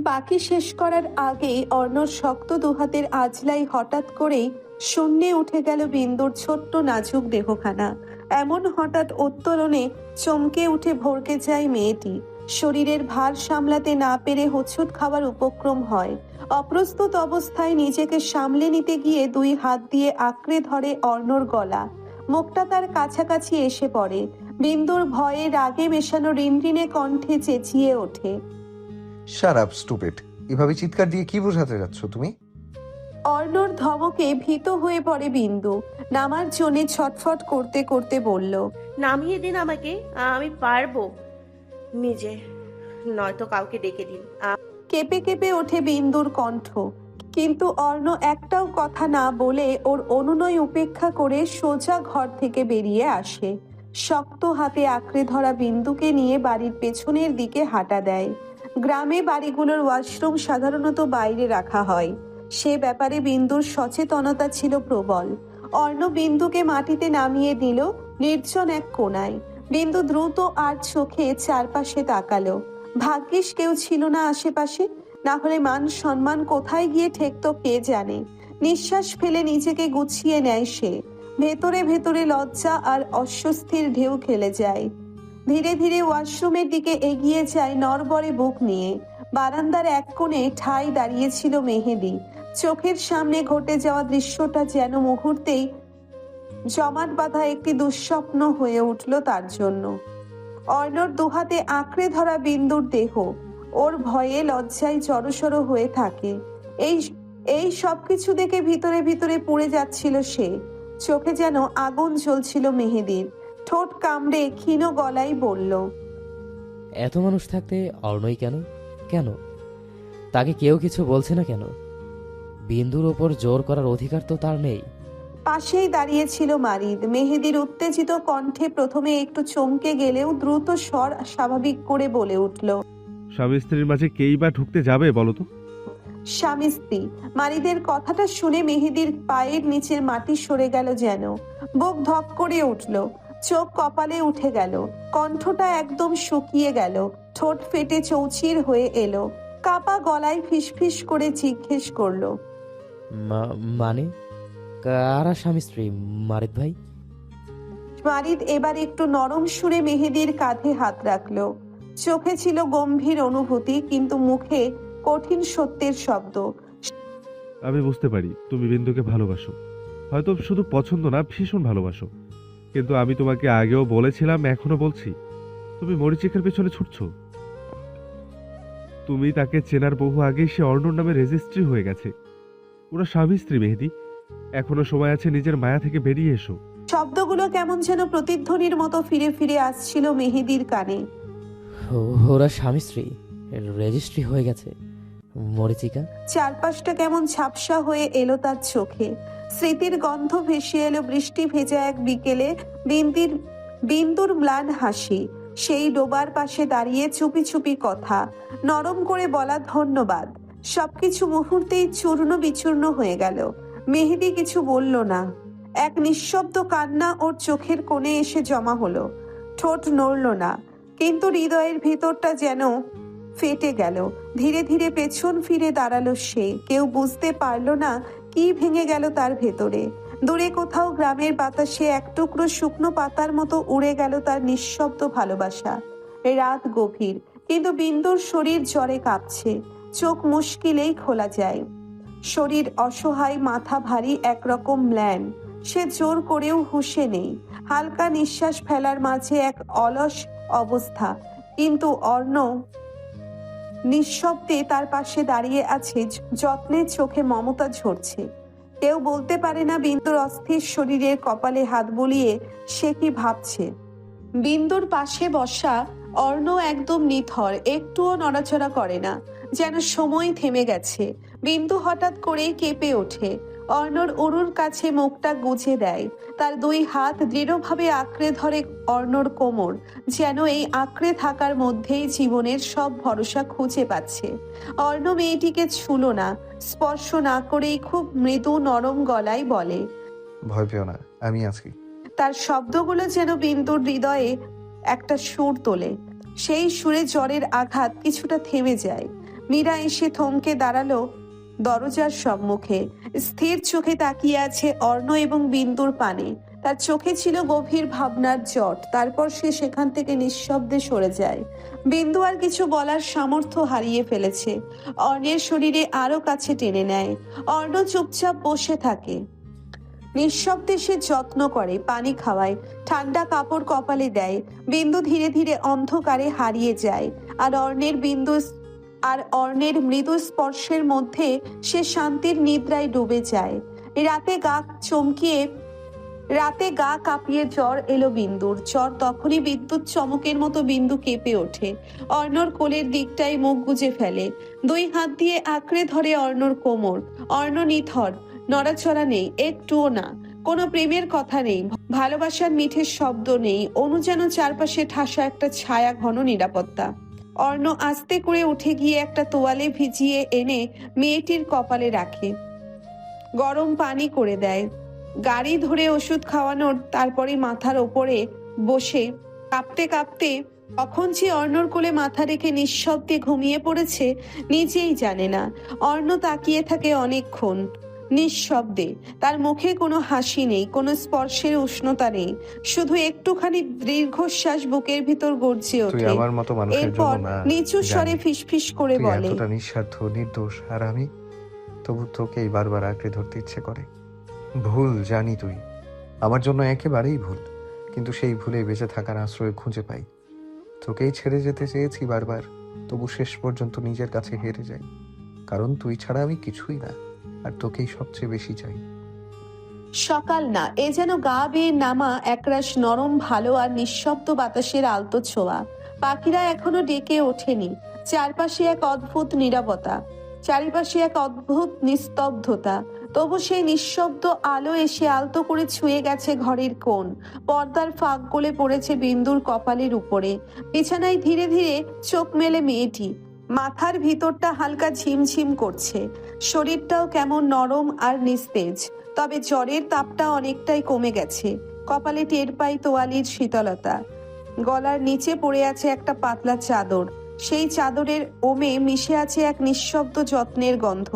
বাকি শেষ করার আগেই অর্ণর শক্ত দুহাতের আজলাই হঠাৎ করেই শূন্যে উঠে গেল বিন্দুর ছোট্ট নাজুক দেহখানা। এমন হঠাৎ উত্তরণে চমকে উঠে ভরকে যায় মেয়েটি। শরীরের ভার সামলাতে না পেরে হোঁচট খাওয়ার উপক্রম হয়। অপ্রস্তুত অবস্থায় নিজেকে সামলে নিতে গিয়ে দুই হাত দিয়ে আঁকড়ে ধরে অর্ণর গলা, মুখটা তার কাছাকাছি এসে পড়ে। বিন্দুর ভয়ে রাগে মেশানো রিনরিনে কণ্ঠে চেঁচিয়ে ওঠে, শাট আপ স্টুপিড! এভাবে চিৎকার দিয়ে কি বোঝাতে যাচ্ছ তুমি? অর্ণর ধমকে ভীত হয়ে পড়ে বিন্দু, নামার জন্য ছটফট করতে করতে বলল, নামিয়ে দিন আমাকে, আমি পারবো নিজে, নয়তো কাউকে ডেকে দিন। কেঁপে কেঁপে ওঠে বিন্দুর কণ্ঠ, কিন্তু অর্ণ একটাও কথা না বলে ওর অনুনয় উপেক্ষা করে সোজা ঘর থেকে বেরিয়ে আসে। শক্ত হাতে আঁকড়ে ধরা বিন্দুকে নিয়ে বাড়ির পেছনের দিকে হাঁটা দেয়। গ্রামে বাড়িগুলোর ওয়াশরুম সাধারণত বাইরে রাখা হয়, সে ব্যাপারে বিন্দুর সচেতনতা ছিল প্রবল। অর্ণ বিন্দুকে মাটিতে নামিয়ে দিল নির্জন এক কোণায়। বিন্দু দ্রুত আর চোখে চারপাশে তাকালো, ভাগ্যিস কেউ ছিল না আশেপাশে, না হলে মান সম্মান কোথায় গিয়ে ঠেকতো কে জানে। নিঃশ্বাস ফেলে নিজেকে গুছিয়ে নেয় সে। ভেতরে ভেতরে লজ্জা আর অস্বস্তির ঢেউ খেলে যায়। ধীরে ধীরে ওয়াশরুমের দিকে এগিয়ে যায় নড়বড়ে বুক নিয়ে। বারান্দার এক কোণে ঠাই দাঁড়িয়েছিল মেহেদি। চোখের সামনে ঘটে যাওয়া দৃশ্যটা যেন মুহূর্তেই জমাট বাঁধা একটি দুঃস্বপ্ন হয়ে উঠল তার জন্য। অর্ণর দুহাতে আঁকড়ে ধরা বিন্দুর দেহ, ওর ভয়ে লজ্জায় জড়সড় হয়ে থাকে। এই এই সব কিছু দেখে ভিতরে ভিতরে পুড়ে যাচ্ছিল সে। চোখে যেন আগুন জ্বলছিল মেহেদীর। ঠোঁট কামড়ে ক্ষীণ গলায় বলল, এত মানুষ থাকতে অর্ণই কেন? কেন তাকে কেউ কিছু বলছে না কেন? বিন্দুর ওপর জোর করার অধিকার তো তার নেই। পাশেই দাঁড়িয়েছিল মারিদ। মেহেদীর উত্তেজিত কণ্ঠে প্রথমে একটু চমকে গেলেও দ্রুত স্বর স্বাভাবিক করে বলে উঠল, স্বামী স্ত্রীর মাঝে কেই বা ঢুকতে যাবে বলো তো? স্বামী স্ত্রী। মারিদের কথাটা শুনে মেহেদীর পায়ের নিচের মাটি সরে গেল যেন। বুক ধক করে উঠল, চোখ কপালে উঠে গেল, কণ্ঠটা একদম শুকিয়ে গেল, ঠোঁট ফেটে চৌচির হয়ে এলো। কাপা গলায় ফিসফিস করে জিজ্ঞেস করলো, মানে কারা স্বামী স্ত্রী মারিদ ভাই? মারিদ এবার একটু নরম সুরে মেহেদীর কাঁধে হাত রাখলো। চোখে ছিল গম্ভীর অনুভূতি, কিন্তু মুখে কঠিন সত্যের শব্দ। আমি বুঝতে পারি তুমি বিন্দুকে ভালোবাসো, হয়তো শুধু পছন্দ না, ভীষণ ভালোবাসো। কিন্তু আমি তোমাকে আগেও বলেছিলাম, এখনো বলছি, তুমি মরিচিকার পেছনে ছুটছো। তুমি তাকে চেনার বহু আগেই সে অর্ণর নামে রেজিস্ট্রি হয়ে গেছে। ওরা স্বামী স্ত্রী মেহেদী। এখনো সময় আছে, নিজের মায়া থেকে বেরিয়ে এসো। শব্দগুলো কেমন যেন প্রতিধ্বনির মতো ফিরে ফিরে আসছিল মেহেদীর কানে। ওরা স্বামী স্ত্রী রেজিস্ট্রি হয়ে গেছে? মরিচিকা? চারপাশটা কেমন ঝাপসা হয়ে এলো তার চোখে। স্মৃতির গন্ধ ভেসে এলো বৃষ্টি ভেজা এক বিকেলে। বিন্দুর ম্লান হাসি, সেই ডোবার পাশে দাঁড়িয়ে চুপি চুপি কথা, নরম করে বলা ধন্যবাদ। সবকিছু মুহূর্তেই চূর্ণ বিচূর্ণ হয়ে গেল। মেহেদী কিছু বলল না। এক নিঃশব্দ কান্না ওর চোখের কোণে এসে জমা হলো। ঠোঁট নড়ল না, কিন্তু হৃদয়ের ভিতরটা যেন ফেটে গেল। ধীরে ধীরে পেছন ফিরে দাঁড়ালো সে। কেউ বুঝতে পারলো না কি ভেঙে গেল তার ভেতরে। দূরে কোথাও গ্রামের বাতাসে এক টুকরো শুকনো পাতার মতো উড়ে গেল তার নিঃশব্দ ভালোবাসা। রাত গভীর, কিন্তু বিন্দুর শরীর জ্বরে কাঁপছে। চোখ মুশকিলেই খোলা যায়। শরীর অসহায়, মাথা ভারী, একরকম ম্লান। সে জোর করেও হুঁশে নেই। হালকা নিঃশ্বাস ফেলার মাঝে এক অলস অবস্থা। কিন্তু অর্ণ নিঃশব্দে তার পাশে দাঁড়িয়ে আছে, যত্নের চোখে মমতা ঝরছে। কেউ বলতে পারে না বিন্দুর অস্থির শরীরের কপালে হাত বুলিয়ে সে কি ভাবছে। বিন্দুর পাশে বসা অর্ণ একদম নিথর, একটুও নড়াচড়া করে না, যেন সময় থেমে গেছে। বিন্দু হঠাৎ করেই কেঁপে ওঠে। অর্ণর উরুর কাছে মুখটা গুজে দেয়। তার দুই হাত দৃঢ়ভাবে আঁকড়ে ধরে অর্ণর কোমর, যেন এই আঁকড়ে থাকার মধ্যেই জীবনের সব ভরসা খুঁজে পাচ্ছে। অর্ণ মেয়েটিকে ছুঁলো না, স্পর্শ না করেই খুব মৃদু নরম গলায় বলে, ভয় পেও না, আমি আছি। তার শব্দগুলো যেন বিন্দুর হৃদয়ে একটা সুর তোলে। সেই সুরে জ্বরের আঘাত কিছুটা থেমে যায়। মীরা এসে থমকে দাঁড়ালো দরজার সম্মুখে। স্থির চোখে তাকিয়ে আছে অর্ণ এবং বিন্দুর পানে। তার চোখে ছিল গভীর ভাবনার জট। তারপর সে সেখান থেকে নিঃশব্দে সরে যায়। বিন্দু আর কিছু বলার সামর্থ্য হারিয়ে ফেলেছে। অর্ণের শরীরে আরো কাছে টেনে নেয়। অর্ণ চুপচাপ বসে থাকে। নিঃশব্দে সে যত্ন করে, পানি খাওয়ায়, ঠান্ডা কাপড় কপালে দেয়। বিন্দু ধীরে ধীরে অন্ধকারে হারিয়ে যায়। আর অর্ণের মৃদু স্পর্শের মধ্যে সে শান্তির নিদ্রায় ডুবে যায়। রাতে গা কাঁপিয়ে জ্বর এলো বিন্দুর। জ্বর তখনই বিদ্যুৎ চমকের মতো বিন্দু কেঁপে ওঠে। অর্ণর কোলের দিকটাই মুখ গুজে ফেলে। দুই হাত দিয়ে আঁকড়ে ধরে অর্ণর কোমর। অর্ণ নিথর, নড়াচড়া নেই, একটুও না। কোনো প্রেমের কথা নেই, ভালোবাসার মিঠে শব্দ নেই। অনু যেন চারপাশে ঠাসা একটা ছায়া, ঘন নিরাপত্তা। অর্ণ আস্তে করে উঠে গিয়ে একটা তোয়ালে ভিজিয়ে এনে মেয়েটির কপালে রাখে, গরম পানি করে দেয়। গাড়ি ধরে ওষুধ খাওয়ানোর, তারপরে মাথার ওপরে বসে কাঁপতে কাঁপতে কখন যে অর্ণর কোলে মাথা রেখে নিঃশব্দে ঘুমিয়ে পড়েছে নিজেই জানে না। অর্ণ তাকিয়ে থাকে অনেকক্ষণ নিঃশব্দে। তার মুখে কোনো হাসি নেই, কোনো স্পর্শের উষ্ণতা নেই, শুধু একটুখানি দীর্ঘশ্বাস বুকের ভিতর গর্জে তুই ওঠে। আমার মতো মানুষের এরপর জন্য না, নিচু স্বরে জানি। ফিসফিস করে তুই বলে, এতটা নিঃস্বার্থ, নির্দোষ, আর আমি তবু তোকেই বারবার আঁকড়ে ধরতে ইচ্ছে করে। ভুল জানি তুই, আমার জন্য একেবারেই ভুল, কিন্তু সেই ভুলে বেঁচে থাকার আশ্রয় খুঁজে পাই। তোকেই ছেড়ে যেতে চেয়েছি বারবার, তবু শেষ পর্যন্ত নিজের কাছে হেরে যাই, কারণ তুই ছাড়া আমি কিছুই না, আর তোকেই সবচেয়ে বেশি চাই। সকাল না, এ যেন গা বেয়ে নামা একরাশ নরম ভালো আর নিঃশব্দ বাতাসের আলতো ছোঁয়া। পাখিরা এখনো ডেকে ওঠেনি। চারপাশে এক অদ্ভুত নীরবতা, চারিপাশে এক অদ্ভুত নিস্তব্ধতা। তবু সেই নিঃশব্দ আলো এসে আলতো করে ছুঁয়ে গেছে ঘরের কোণ। পর্দার ফাঁক গলে পড়েছে বিন্দুর কপালের উপরে। বিছানায় ধীরে ধীরে চোখ মেলে মেয়েটি। মাথার ভিতরটা হালকা ঝিমঝিম করছে, শরীরটাও কেমন নরম আর নিস্তেজ। তবে জ্বরের তাপটা অনেকটাই কমে গেছে। কপালে টের পাই তোয়ালির শীতলতা। গলার নিচে পড়ে আছে একটা পাতলা চাদর, সেই চাদরের ওমে মিশে আছে এক নিঃশব্দ যত্নের গন্ধ।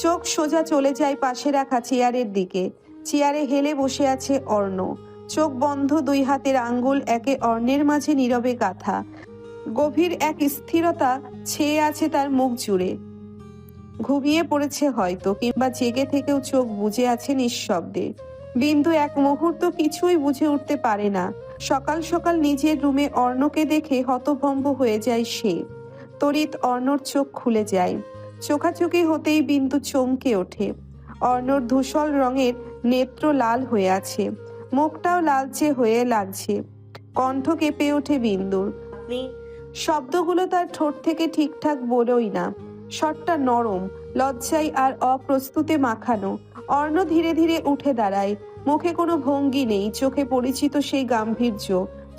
চোখ সোজা চলে যায় পাশে রাখা চেয়ারের দিকে। চেয়ারে হেলে বসে আছে অর্ণ। চোখ বন্ধ, দুই হাতের আঙ্গুল একে অর্ণের মাঝে নীরবে গাঁথা। গভীর এক স্থিরতা ছেয়ে আছে তার মুখ জুড়ে। ঘুমিয়ে পড়েছে হয়তো, কিংবা জেগে থেকেও চোখ বুজে আছে নিঃশব্দে। বিন্দু এক মুহূর্ত কিছুই বুঝে উঠতে পারে না। সকাল সকাল নিজের রুমে অর্ণকে দেখে হতভম্ব হয়ে যায় সে। তড়িৎ অর্ণর চোখ খুলে যায়। চোখাচোখি হতেই বিন্দু চমকে ওঠে। অর্ণর ধূসর রঙের নেত্র লাল হয়ে আছে, মুখটাও লালচে হয়ে লাগছে। কণ্ঠ কেঁপে ওঠে বিন্দুর। আপনি শব্দগুলো তার ঠোঁট থেকে ঠিকঠাক বলোই না। স্বরটা নরম, লজ্জায় আর অপ্রস্তুতে মাখানো। অর্ণ ধীরে ধীরে উঠে দাঁড়ায়। মুখে কোনো ভঙ্গি নেই, চোখে পরিচিত সেই গাম্ভীর্য।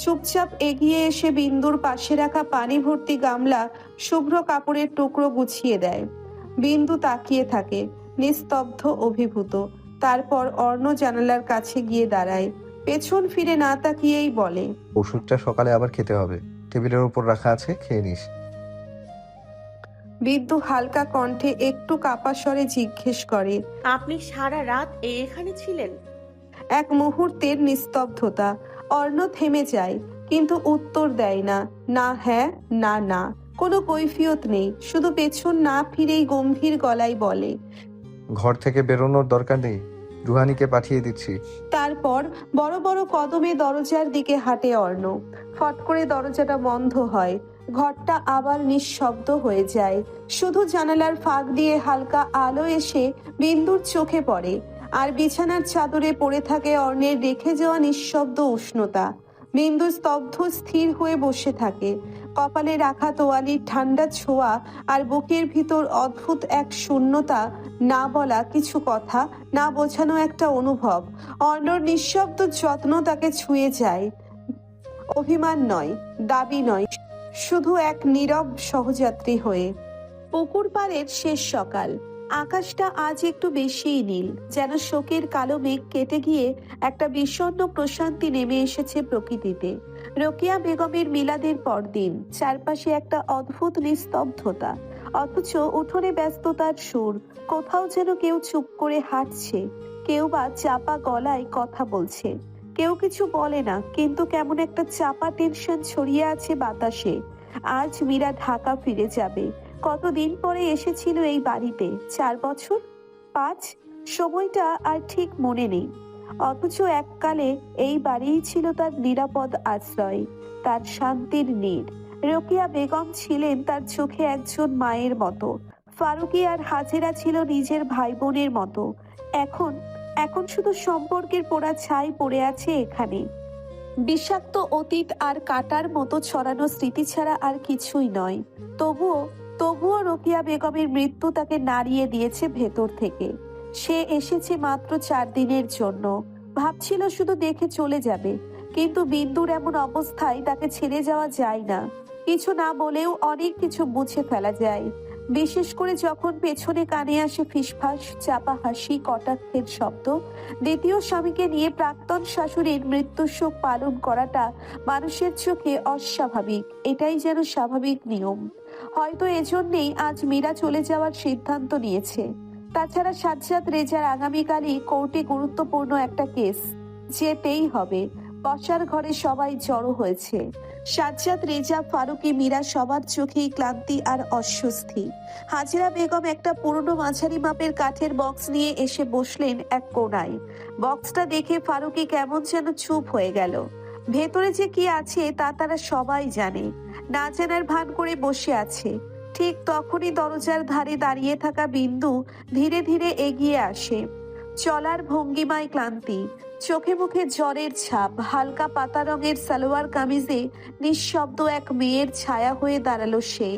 চুপচাপ এগিয়ে এসে বিন্দুর পাশে রাখা পানি ভর্তি গামলা শুভ্র কাপড়ের টুকরো গুছিয়ে দেয়। বিন্দু তাকিয়ে থাকে, নিস্তব্ধ, অভিভূত। তারপর অর্ণ জানালার কাছে গিয়ে দাঁড়ায়। পেছন ফিরে না তাকিয়েই বলে, ওষুধটা সকালে আবার খেতে হবে, টেবিলের উপর রাখা আছে, খেয়ে নিস। বিন্দু হালকা কণ্ঠে একটু কাপা স্বরে জিজ্ঞেস করে। আপনি সারা রাত এখানে ছিলেন? এক মুহূর্তের নিস্তব্ধতা। অর্ণ থেমে যায়, কিন্তু উত্তর দেয় না। না হ্যাঁ, না না, কোনো কৈফিয়ত নেই। শুধু পেছন না ফিরেই গম্ভীর গলায় বলে, ঘর থেকে বেরোনোর দরকার নেই, রুহানিকে পাঠিয়ে দিচ্ছি। তারপর বড় বড় কদমে দরজার দিকে হাঁটে অর্ণ। ফট করে দরজাটা বন্ধ হয়। ঘরটা আবার নিঃশব্দ হয়ে যায়। শুধু জানালার ফাঁক দিয়ে হালকা আলো এসে বিন্দুর চোখে পড়ে, আর বিছানার চাদরে পড়ে থাকে অর্ণের রেখে যাওয়া নিঃশব্দ উষ্ণতা। বিন্দু স্তব্ধ স্থির হয়ে বসে থাকে। কপালে রাখা তোয়ালির ঠান্ডা ছোঁয়া আর বুকের ভিতর অদ্ভুত এক শূন্যতা। না বলা কিছু কথা, না বোঝানো একটা অনুভব। অর্ণর নিঃশব্দ যত্ন তাকে ছুঁয়ে যায়। অভিমান নয়, দাবি নয়, শুধু এক নীরব সহযাত্রী হয়ে। পুকুর পাড়ের শেষ সকাল। আকাশটা আজ একটু বেশিই নীল, যেন শোকের কালো মেঘ কেটে গিয়ে একটা বিষণ্ণ প্রশান্তি নেমে এসেছে প্রকৃতিতে। রোকেয়া বেগমের মিলাদের পরদিন। চারপাশে একটা অদ্ভুত নিস্তব্ধতা, অথচ উঠোনে ব্যস্ততার সুর। কোথাও যেন কেউ চুপ করে হাঁটছে, কেউ বা চাপা গলায় কথা বলছে। কেউ কিছু বলে না, কিন্তু কেমন একটা চাপা টেনশন ছড়িয়ে আছে বাতাসে। আজ মীরা ঢাকা ফিরে যাবে। কতদিন পরে এসেছিল এই বাড়িতে? 4 বছর, 5? সময়টা আর ঠিক মনে নেই। অথচ এককালে এই বাড়িই ছিল তার নিরাপদ আশ্রয়, তার শান্তির নীড়। রোকেয়া বেগম ছিলেন তার চোখে একজন মায়ের মতো। ফারুকি আর হাজেরা ছিল নিজের ভাই বোনের মতো। এখন এখন শুধু সম্পর্কের পোড়া ছাই পড়ে আছে এখানে। বিষাক্ত অতীত আর কাটার মতো ছড়ানো স্মৃতি ছাড়া আর কিছুই নয়। তবুও রোকেয়া বেগমের মৃত্যু তাকে নাড়িয়ে দিয়েছে ভেতর থেকে। সে এসেছে মাত্র 4 দিনের জন্য। ভাবছিল শুধু দেখে চলে যাবে, কিন্তু বিন্দুর এমন অবস্থায় তাকে ছেড়ে যাওয়া যায় না। কিছু না বলেও অনেক কিছু মুছে ফেলা যায়, বিশেষ করে যখন পেছনে কানে আসে ফিসফাস, চাপা হাসি, কটাক্ষের শব্দ। দ্বিতীয় স্বামীকে নিয়ে প্রাক্তন শাশুড়ির মৃত্যু শোক পালন করাটা মানুষের চোখে অস্বাভাবিক, এটাই যেন স্বাভাবিক নিয়ম। হয়তো এজন্যেই আজ মীরা চলে যাওয়ার সিদ্ধান্ত নিয়েছে। তাছাড়া সাজ্জাদ রেজার আগামীকালই কোর্টে গুরুত্বপূর্ণ একটা কেস, যেতেই হবে। বসার ঘরে সবাই জড়ো হয়েছে। সাজ্জাদ, রেজা, ফারুকি, মীরা, সবার চোখেই ক্লান্তি আর অস্বস্তি। হাজেরা বেগম একটা পুরনো মাঝারি মাপের কাঠের বক্স নিয়ে এসে বসলেন এক কোণায়। বক্সটা দেখে ফারুকি কেমন যেন চুপ হয়ে গেল। ভেতরে যে কি আছে তা তারা সবাই জানে, না জানার ভান করে বসে আছে। ঠিক তখনই দরজার ধারে দাঁড়িয়ে থাকা বিন্দু ধীরে ধীরে এগিয়ে আসে। চলার ভঙ্গিমায় ক্লান্তি, চোখে মুখে জ্বরের ছাপ, হালকা পাতা রঙের সালোয়ার কামিজে নিঃশব্দ এক মেয়ের ছায়া হয়ে দাঁড়ালো সে।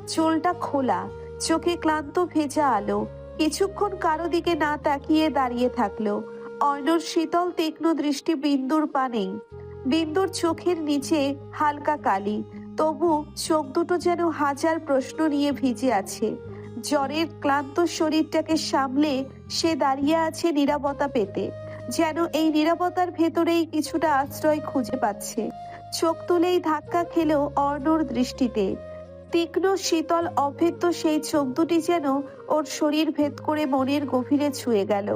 চুলটা খোলা, চোখে ক্লান্ত ভেজা আলো। কিছুক্ষণ কারো দিকে না তাকিয়ে দাঁড়িয়ে থাকলো। অর্ণর শীতল তীক্ষ্ণ দৃষ্টি বিন্দুর পানেই। বিন্দুর চোখের নিচে হালকা কালি, তবু চোখ দুটো যেন হাজার প্রশ্ন নিয়ে ভিজে আছে। জ্বরের ক্লান্ত শরীরটাকে সামলে সে দাঁড়িয়ে আছে নীরবতা পেতে, যেন এই নীরবতার ভেতরেই কিছুটা আশ্রয় খুঁজে পাচ্ছে। চোখ তুলেই ধাক্কা খেলো অর্ণর দৃষ্টিতে। তীক্ষ্ণ শীতল অভেদ্য সেই চোখ দুটি যেন ওর শরীর ভেদ করে মনের গভীরে ছুঁয়ে গেল।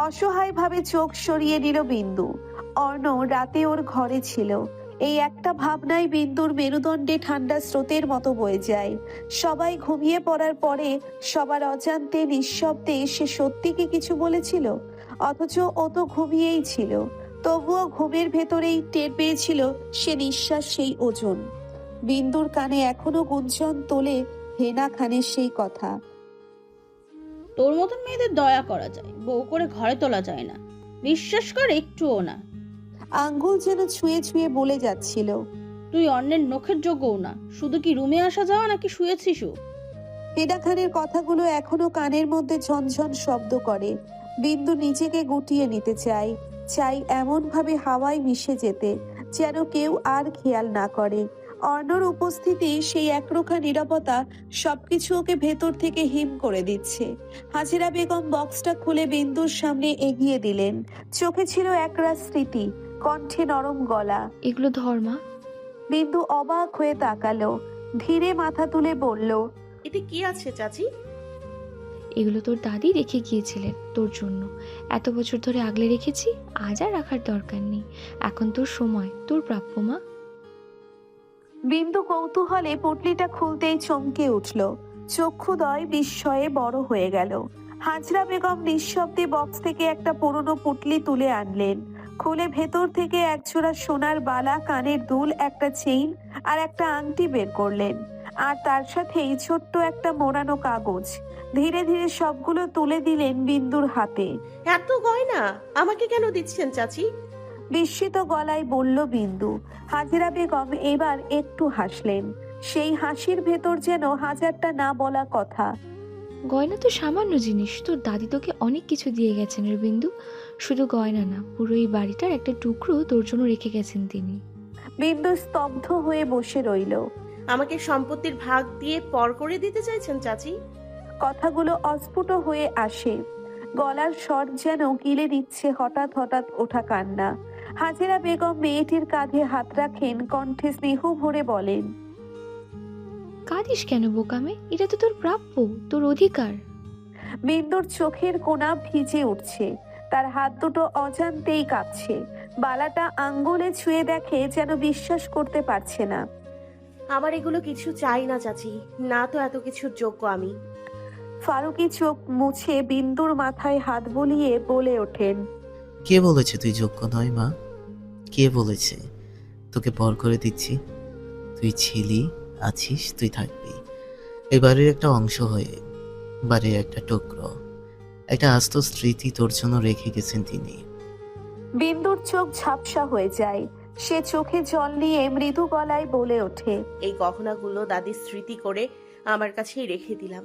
অসহায়ভাবে চোখ সরিয়ে নিল বিন্দু। অর্ণ রাতে ওর ঘরে ছিল। এই একটা ভাবনায় বিন্দুর মেরুদণ্ডে ঠান্ডা স্রোতের মতো বয়ে যায়। সবাই ঘুমিয়ে পড়ার পরে সবার অজান্তে নিঃশব্দে সে সত্যি কি কিছু বলেছিল, অথচ ও তো ঘুমিয়েই ছিল। তবুও ঘুমের ভেতরেই টের পেয়েছিল সে নিঃশ্বাস, সেই ওজন। বিন্দুর কানে এখনো গুঞ্জন তোলে হেনা খানের সেই কথা। তোর মতন মেয়েদের দয়া করা যায়, বউ করে ঘরে তোলা যায় না। বিশ্বাস কর, একটুও না। আঙ্গুল যেন ছুঁয়ে ছুঁয়ে বলে যাচ্ছিল, তুই অন্যের নখের যোগ্যও না। শুধু কি রুমে আসা যাওয়া নাকি শুয়েছিসও? হেনা খানের কথাগুলো এখনো কানের মধ্যে ঝনঝন শব্দ করে। বিন্দু নিজেকে গুটিয়ে নিতে চায়, চাই এমন ভাবে হাওয়ায় মিশে যেতে যেন কেউ আর খেয়াল না করে। অর্ণর উপস্থিতি, সেই একরোখা নীরবতা সবকিছু ওকে ভেতর থেকে হিম করে দিচ্ছে। হাজেরা বেগম বক্সটা খুলে বিন্দুর সামনে এগিয়ে দিলেন। চোখে ছিল একরাশ স্মৃতি, কণ্ঠে নরম গলা। এগুলো ধর মা। বিন্দু অবাক হয়ে তাকালো, ধীরে মাথা তুলে বলল, এতে কি আছে চাচি? এগুলো তোর দাদি রেখে গিয়েছিলেন তোর জন্য। এত বছর ধরে আগলে রেখেছি, আজ আর রাখার দরকার নেই। এখন তোর সময়, তোর প্রাপ্য মা। বিন্দু কৌতূহলে পুটলিটা খুলতেই চমকে উঠল। চক্ষুদয় বিস্ময়ে বড় হয়ে গেল। হাজরা বেগম নিঃশব্দে বক্স থেকে একটা পুরনো পুটলি তুলে আনলেন। খুলে ভেতর থেকে একজোড়া সোনার বালা, কানের দুল, একটা চেইন আর একটা আংটি বের করলেন। আর তার সাথেই ছোট্ট একটা মোড়ানো কাগজ। ধীরে ধীরে সবগুলো তুলে দিলেন বিন্দুর হাতে। এত গয়না আমাকে কেন দিচ্ছেন চাচি? বিস্মিত গলায় বলল বিন্দু। হাজেরা বেগম এবার একটু হাসলেন। সেই হাসির ভেতর যেন হাজারটা না বলা কথা। গয়না তো সামান্য জিনিস, তোর দাদি তোকে অনেক কিছু দিয়ে গেছেন রে বিন্দু। শুধু গয়না না, পুরো এই বাড়িটার একটা টুকরো তোর জন্য রেখে গেছেন তিনি। বিন্দু স্তব্ধ হয়ে বসে রইল। আমাকে সম্পত্তির ভাগ দিয়ে পর করে দিতে চাইছেন চাচি? কথাগুলো অস্ফুট হয়ে আসে। গলার স্বর যেন গিলে দিচ্ছে হঠাৎ হঠাৎ ওঠা কান্না। হাজেরা বেগম মেয়েটির কাঁধে হাত রাখেন, কণ্ঠে স্নেহ ভরে বলেন, কাঁদিস কেন বোকামে? এটা তো তোর প্রাপ্য, তোর অধিকার। বিন্দুর চোখের কোণা ভিজে উঠছে, তার হাত দুটো অজান্তেই কাঁপছে। বালাটা আঙ্গুলে ছুঁয়ে দেখে, যেন বিশ্বাস করতে পারছে না। আমার এগুলো কিছু চাই না চাচি, না তো এত কিছুর যোগ্য আমি। ফারুকি চোখ মুছে বিন্দুর মাথায় হাত বুলিয়ে বলে ওঠেন, কে বলেছে তুই যোগ্য নয় মা? কে বলেছে তোকে পর করে দিচ্ছি? তুই ছিলি, আছিস, তুই থাকবি এই বাড়ির একটা অংশ হয়ে। বাড়ির একটা টুকরো, একটা আস্ত স্মৃতি তোর জন্য রেখে গেছেন তিনি। বিন্দুর চোখ ঝাপসা হয়ে যায়। সে চোখে জল নিয়ে মৃদু গলায় বলে ওঠে, এই গহনাগুলো দাদির স্মৃতি করে আমার কাছেই রেখে দিলাম।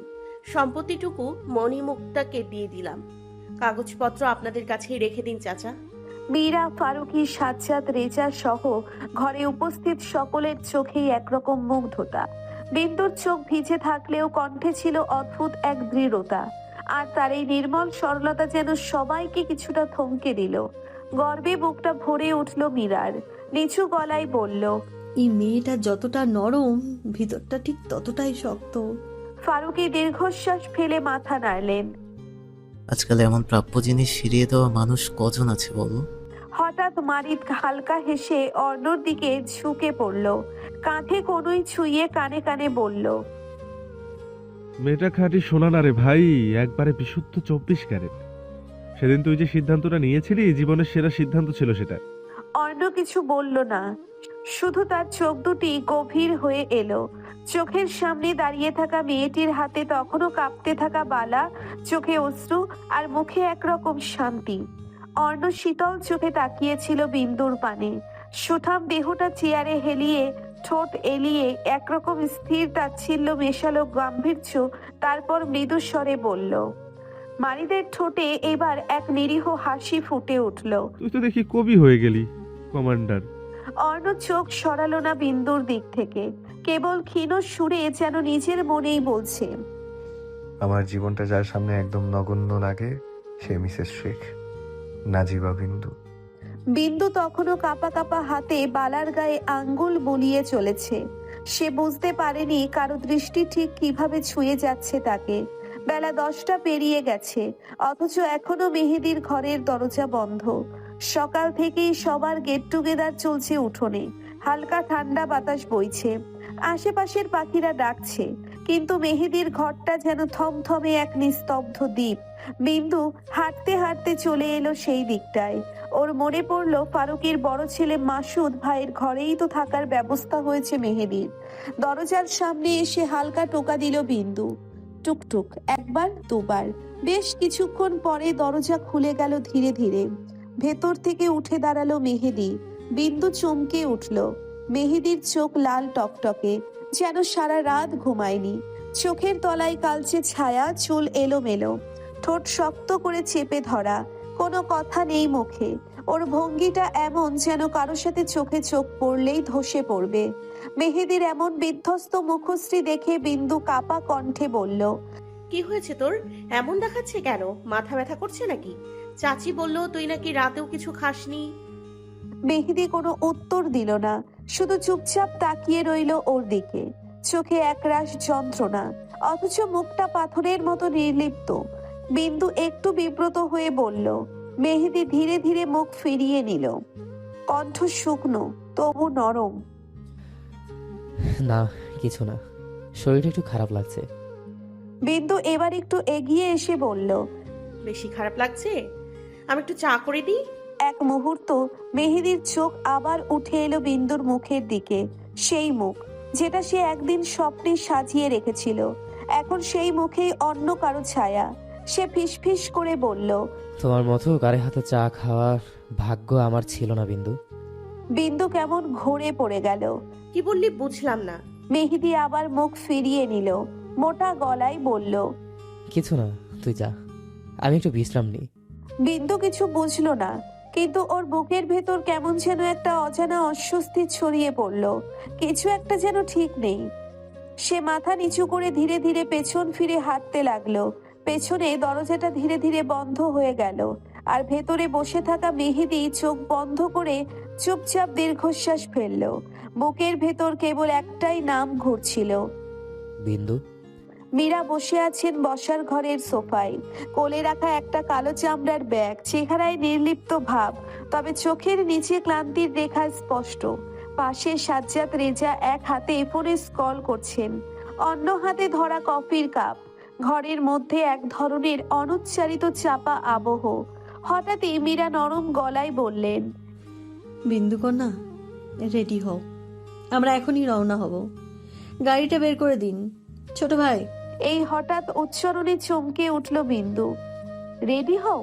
সম্পত্তিটুকু মণিমুক্তাকে দিয়ে দিলাম। কাগজপত্র আপনাদের কাছেই রেখে দিন চাচা। মীরা, ফারুকি, সাজ্জাদ, রেজা সহ ঘরে উপস্থিত সকলের চোখেই একরকম মুগ্ধতা। বিন্দুর চোখ ভিজে থাকলেও কণ্ঠে ছিল অদ্ভুত এক দৃঢ়তা। আর তার এই নির্মল সরলতা যেন সবাইকে কিছুটা থমকে দিল। গর্বে বুকটা ভরে উঠল মীরার। নিচু গলায় বলল, এই মেয়েটা যতটা নরম, ভিতরটা ঠিক ততটাই শক্ত। ফারুকি দীর্ঘশ্বাস ফেলে মাথা নাড়লেন। আজকাল এমন প্রাপ্য জিনিস ফিরিয়ে দেওয়া মানুষ কজন আছে বলো? হঠাৎ মারিদ হালকা হেসে অর্ণর দিকে ঝুঁকে পড়ল। কাঁধে কোনোই ছুঁয়ে কানে কানে বলল, মেয়েটা খাঁটি সোনা না রে ভাই, একবারে বিশুদ্ধ 24 ক্যারেট। সেদিন তুই যে সিদ্ধান্তটা নিয়েছিলি, জীবনের সেরা সিদ্ধান্ত ছিল সেটা। অর্ণ অর্ণ কিছু বলল না, শুধু তার চোখ দুটি গভীর হয়ে এলো। চোখের সামনে দাঁড়িয়ে থাকা মেয়েটির হাতে তখনও কাঁপতে থাকা বালা, চোখে অশ্রু আর মুখে একরকম শান্তি। অর্ণ শীতল চোখে তাকিয়েছিল বিন্দুর পানে। সুঠাম দেহটা চেয়ারে হেলিয়ে, ঠোঁট এলিয়ে একরকম স্থির তাচ্ছিল্য মেশালো গাম্ভীর্য, তারপর মৃদু স্বরে বলল। মারিদের ঠোঁটে এবার এক নিরীহ হাসি ফুটে উঠল। তুই তো দেখি কবি হয়ে গেলি, কমান্ডার। অর্ণ চোখ সরালো না বিন্দুর দিক থেকে, কেবল ক্ষীণ সুরে যেন নিজের মনেই বলছে, আমার জীবনটা যার সামনে একদম নগণ্য লাগে সে মিসেস শেখ, নাজিবা বিন্দু। বিন্দু তখনও কাঁপা কাঁপা হাতে বালার গায়ে আঙ্গুল বুলিয়ে চলেছে। সে বুঝতে পারেনি কারো দৃষ্টি ঠিক কিভাবে ছুঁয়ে যাচ্ছে তাকে। বেলা 10টা পেরিয়ে গেছে, অথচ এখনো মেহেদির ঘরের দরজা বন্ধ। সকাল থেকেই সবার গেট টুগেদার চলছে উঠোনে। হালকা ঠান্ডা বাতাস বইছে, আশেপাশের পাখিরা ডাকছে, কিন্তু মেহেদির ঘরটা যেন থমথমে এক নিস্তব্ধ দ্বীপ। বিন্দু হাঁটতে হাঁটতে চলে এলো সেই দিকটায়। ওর মনে পড়ল ফারুকের বড় ছেলে মাসুদ ভাইয়ের ঘরেই তো থাকার ব্যবস্থা হয়েছে মেহেদির। দরজার সামনে এসে হালকা টোকা দিল বিন্দু। টুকটুক, একবার দুবার। বেশ কিছুক্ষণ পরে দরজা খুলে গেল ধীরে ধীরে। ভেতর থেকে উঠে দাঁড়ালো মেহেদি। বিন্দু চমকে উঠল। মেহেদির চোখ লাল টকটকে, যেন সারা রাত ঘুমায়নি। চোখের তলায় কালচে ছায়া, চুল এলোমেলো, ঠোঁট শক্ত করে চেপে ধরা, কোনো কথা নেই মুখে। ওর ভঙ্গিটা এমন যেন কারোর সাথে চোখে চোখ পড়লেই ধসে পড়বে। মেহেদির এমন বিধ্বস্ত মুখশ্রী দেখে বিন্দু কাপা কণ্ঠে বলল, কি হয়েছে তোর? এমন দেখাচ্ছে কেন? মাথা ব্যথা করছে নাকি? চাচি বলল তুই নাকি রাতেও কিছু খাসনি। মেহেদি কোনো উত্তর দিল না, শুধু চুপচাপ তাকিয়ে রইল ওর দিকে। চোখে একরাশ যন্ত্রণা, অথচ মুখটা পাথরের মতো নির্লিপ্ত। বিন্দু একটু বিব্রত হয়ে বলল। মেহেদি ধীরে ধীরে মুখ ফিরিয়ে নিল, কণ্ঠ শুকনো তবু নরম। না, কিছু না, শরীরটা একটু খারাপ লাগছে। বিন্দু এবার একটু এগিয়ে এসে বলল, বেশি খারাপ লাগছে? আমি একটু চা করে দিই। এক মুহূর্ত মেহেদির চোখ আবার উঠে এলো বিন্দুর মুখের দিকে। সেই মুখ যেটা সে একদিন স্বপ্নে সাজিয়ে রেখেছিল, এখন সেই মুখেই অন্য কারো ছায়া। সে ফিসফিস করে বলল, তোমার মতো গাড়ি হাতে চা খাওয়ার ভাগ্য আমার ছিল না বিন্দু। বিন্দু কেমন ঘুরে পড়ে গেল। কি বললি বুঝলাম না। মেহেদি আবার মুখ ফিরিয়ে নিল, মোটা গলায় বলল, কিছু না, তুই যা, আমি একটু বিশ্রাম নিই। বিন্দু কিছু বুঝলো না, কিন্তু ওর বুকের ভেতর কেমন যেন একটা অজানা অস্বস্তি ছড়িয়ে পড়ল। কিছু একটা যেন ঠিক নেই। সে মাথা নিচু করে ধীরে ধীরে পেছন ফিরে হাঁটতে লাগলো। পেছনে দরজাটা ধীরে ধীরে বন্ধ হয়ে গেল, আর ভেতরে বসে থাকা মেহেদি চোখ বন্ধ করে চুপচাপ দীর্ঘশ্বাস ফেলল। বুকের ভেতর কেবল একটাই নাম ঘুরছিল, বিন্দু। মীরা বসে আছেন বসার ঘরের সোফায়, কোলে রাখা একটা কালো চামড়ার ব্যাগ, চেহারায় নির্লিপ্ত ভাব, তবে চোখের নিচে ক্লান্তির রেখা স্পষ্ট। পাশে সাজ্জাদ রেজা এক হাতে ফোনে স্ক্রল করছেন, অন্য হাতে ধরা কফির কাপ। ঘরের মধ্যে এক ধরনের অনুচ্চারিত চাপা আবহ। হঠাৎই মীরা নরম গলায় বললেন, বিন্দুকন্যা, রেডি হও, আমরা এখনই রওনা হব। গাড়িটা বের করে দিন। ছোট ভাই। এই হঠাৎ উচ্চারণে চমকে উঠল বিন্দু। রেডি হও?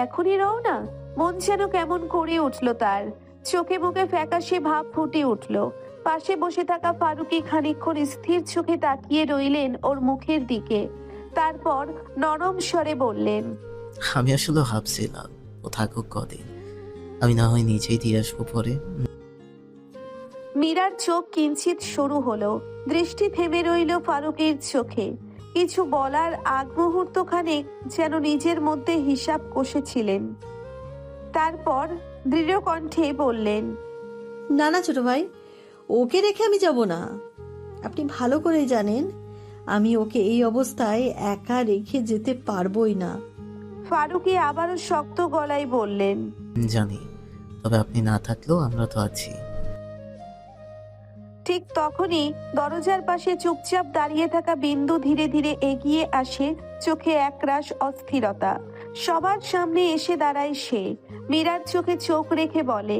এখনই রওনা? মন যেন কেমন করে উঠল তার। চোখে মুখে ফ্যাকাশে ভাব ফুটে উঠল। পাশে বসে থাকা ফারুকি খানিকক্ষণ স্থির চোখে তাকিয়ে রইলেন ওর মুখের দিকে, তারপর নরম স্বরে বললেন, আমি আসলে ভাবছিলাম ও থাকুক কদিন, আমি না হয় নিজেই দিয়ে আসবো পরে। মীরার চোখ কিঞ্চিত সরু হলো, দৃষ্টি থেমে রইল ফারুকের চোখে। কিছু বলার আগ মুহূর্ত খানেক যেন নিজের মধ্যে হিসাব কষেছিলেন, তারপর দৃঢ় কণ্ঠে বললেন, না না ছোট ভাই, ওকে রেখে আমি যাব না। আপনি ভালো করেই জানেন আমি ওকে এই অবস্থায় একা রেখে যেতে পারবোই না। ফারুকি আবারও শক্ত গলায় বললেন, জানি, তবে আপনি না থাকলেও আমরা তো আছি। ঠিক তখনই দরজার পাশে চুপচাপ দাঁড়িয়ে থাকা বিন্দু ধীরে ধীরে এগিয়ে আসে, চোখে একরাশ অস্থিরতা। সবার সামনে এসে দাঁড়ায় সে। মীরার চোখে চোখ রেখে বলে,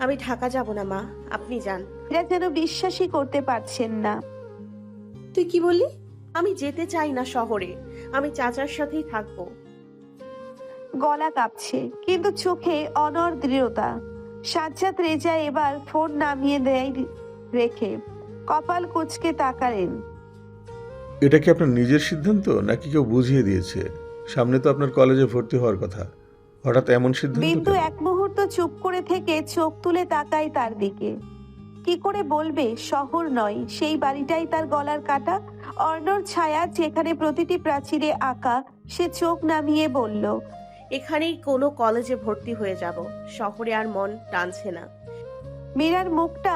আমি ঢাকা যাব না মা, আপনি যান। এরা যেন বিশ্বাসই করতে পারছেন না। তুই কি বললি? আমি যেতে চাই না শহরে, আমি চাচার সাথেই থাকবো। গলা কাঁপছে কিন্তু চোখে অনর দৃঢ়তা। সাজ্জাদ রেজা এবার ফোন নামিয়ে দেয় রেখে কপাল কুঁচকে তাকালেন। এটা কি আপনার নিজের সিদ্ধান্ত নাকি কেউ বুঝিয়ে দিয়েছে? সামনে তো আপনার কলেজে ভর্তি হওয়ার কথা, হঠাৎ এমন সিদ্ধান্ত বিন্দু কেন? এক মুহূর্ত চুপ করে থেকে চোখ তুলে তাকায় তার দিকে। কি করে বলবে শহর নয় সেই বাড়িটাই তার গলার কাটা? অর্ণর ছায়া যেখানে প্রতিটি প্রাচীরে আঁকা। সে চোখ নামিয়ে বলল, এখানেই কোনো কলেজে ভর্তি হয়ে যাব, শহরে আর মন টানছে না। মীরার মুখটা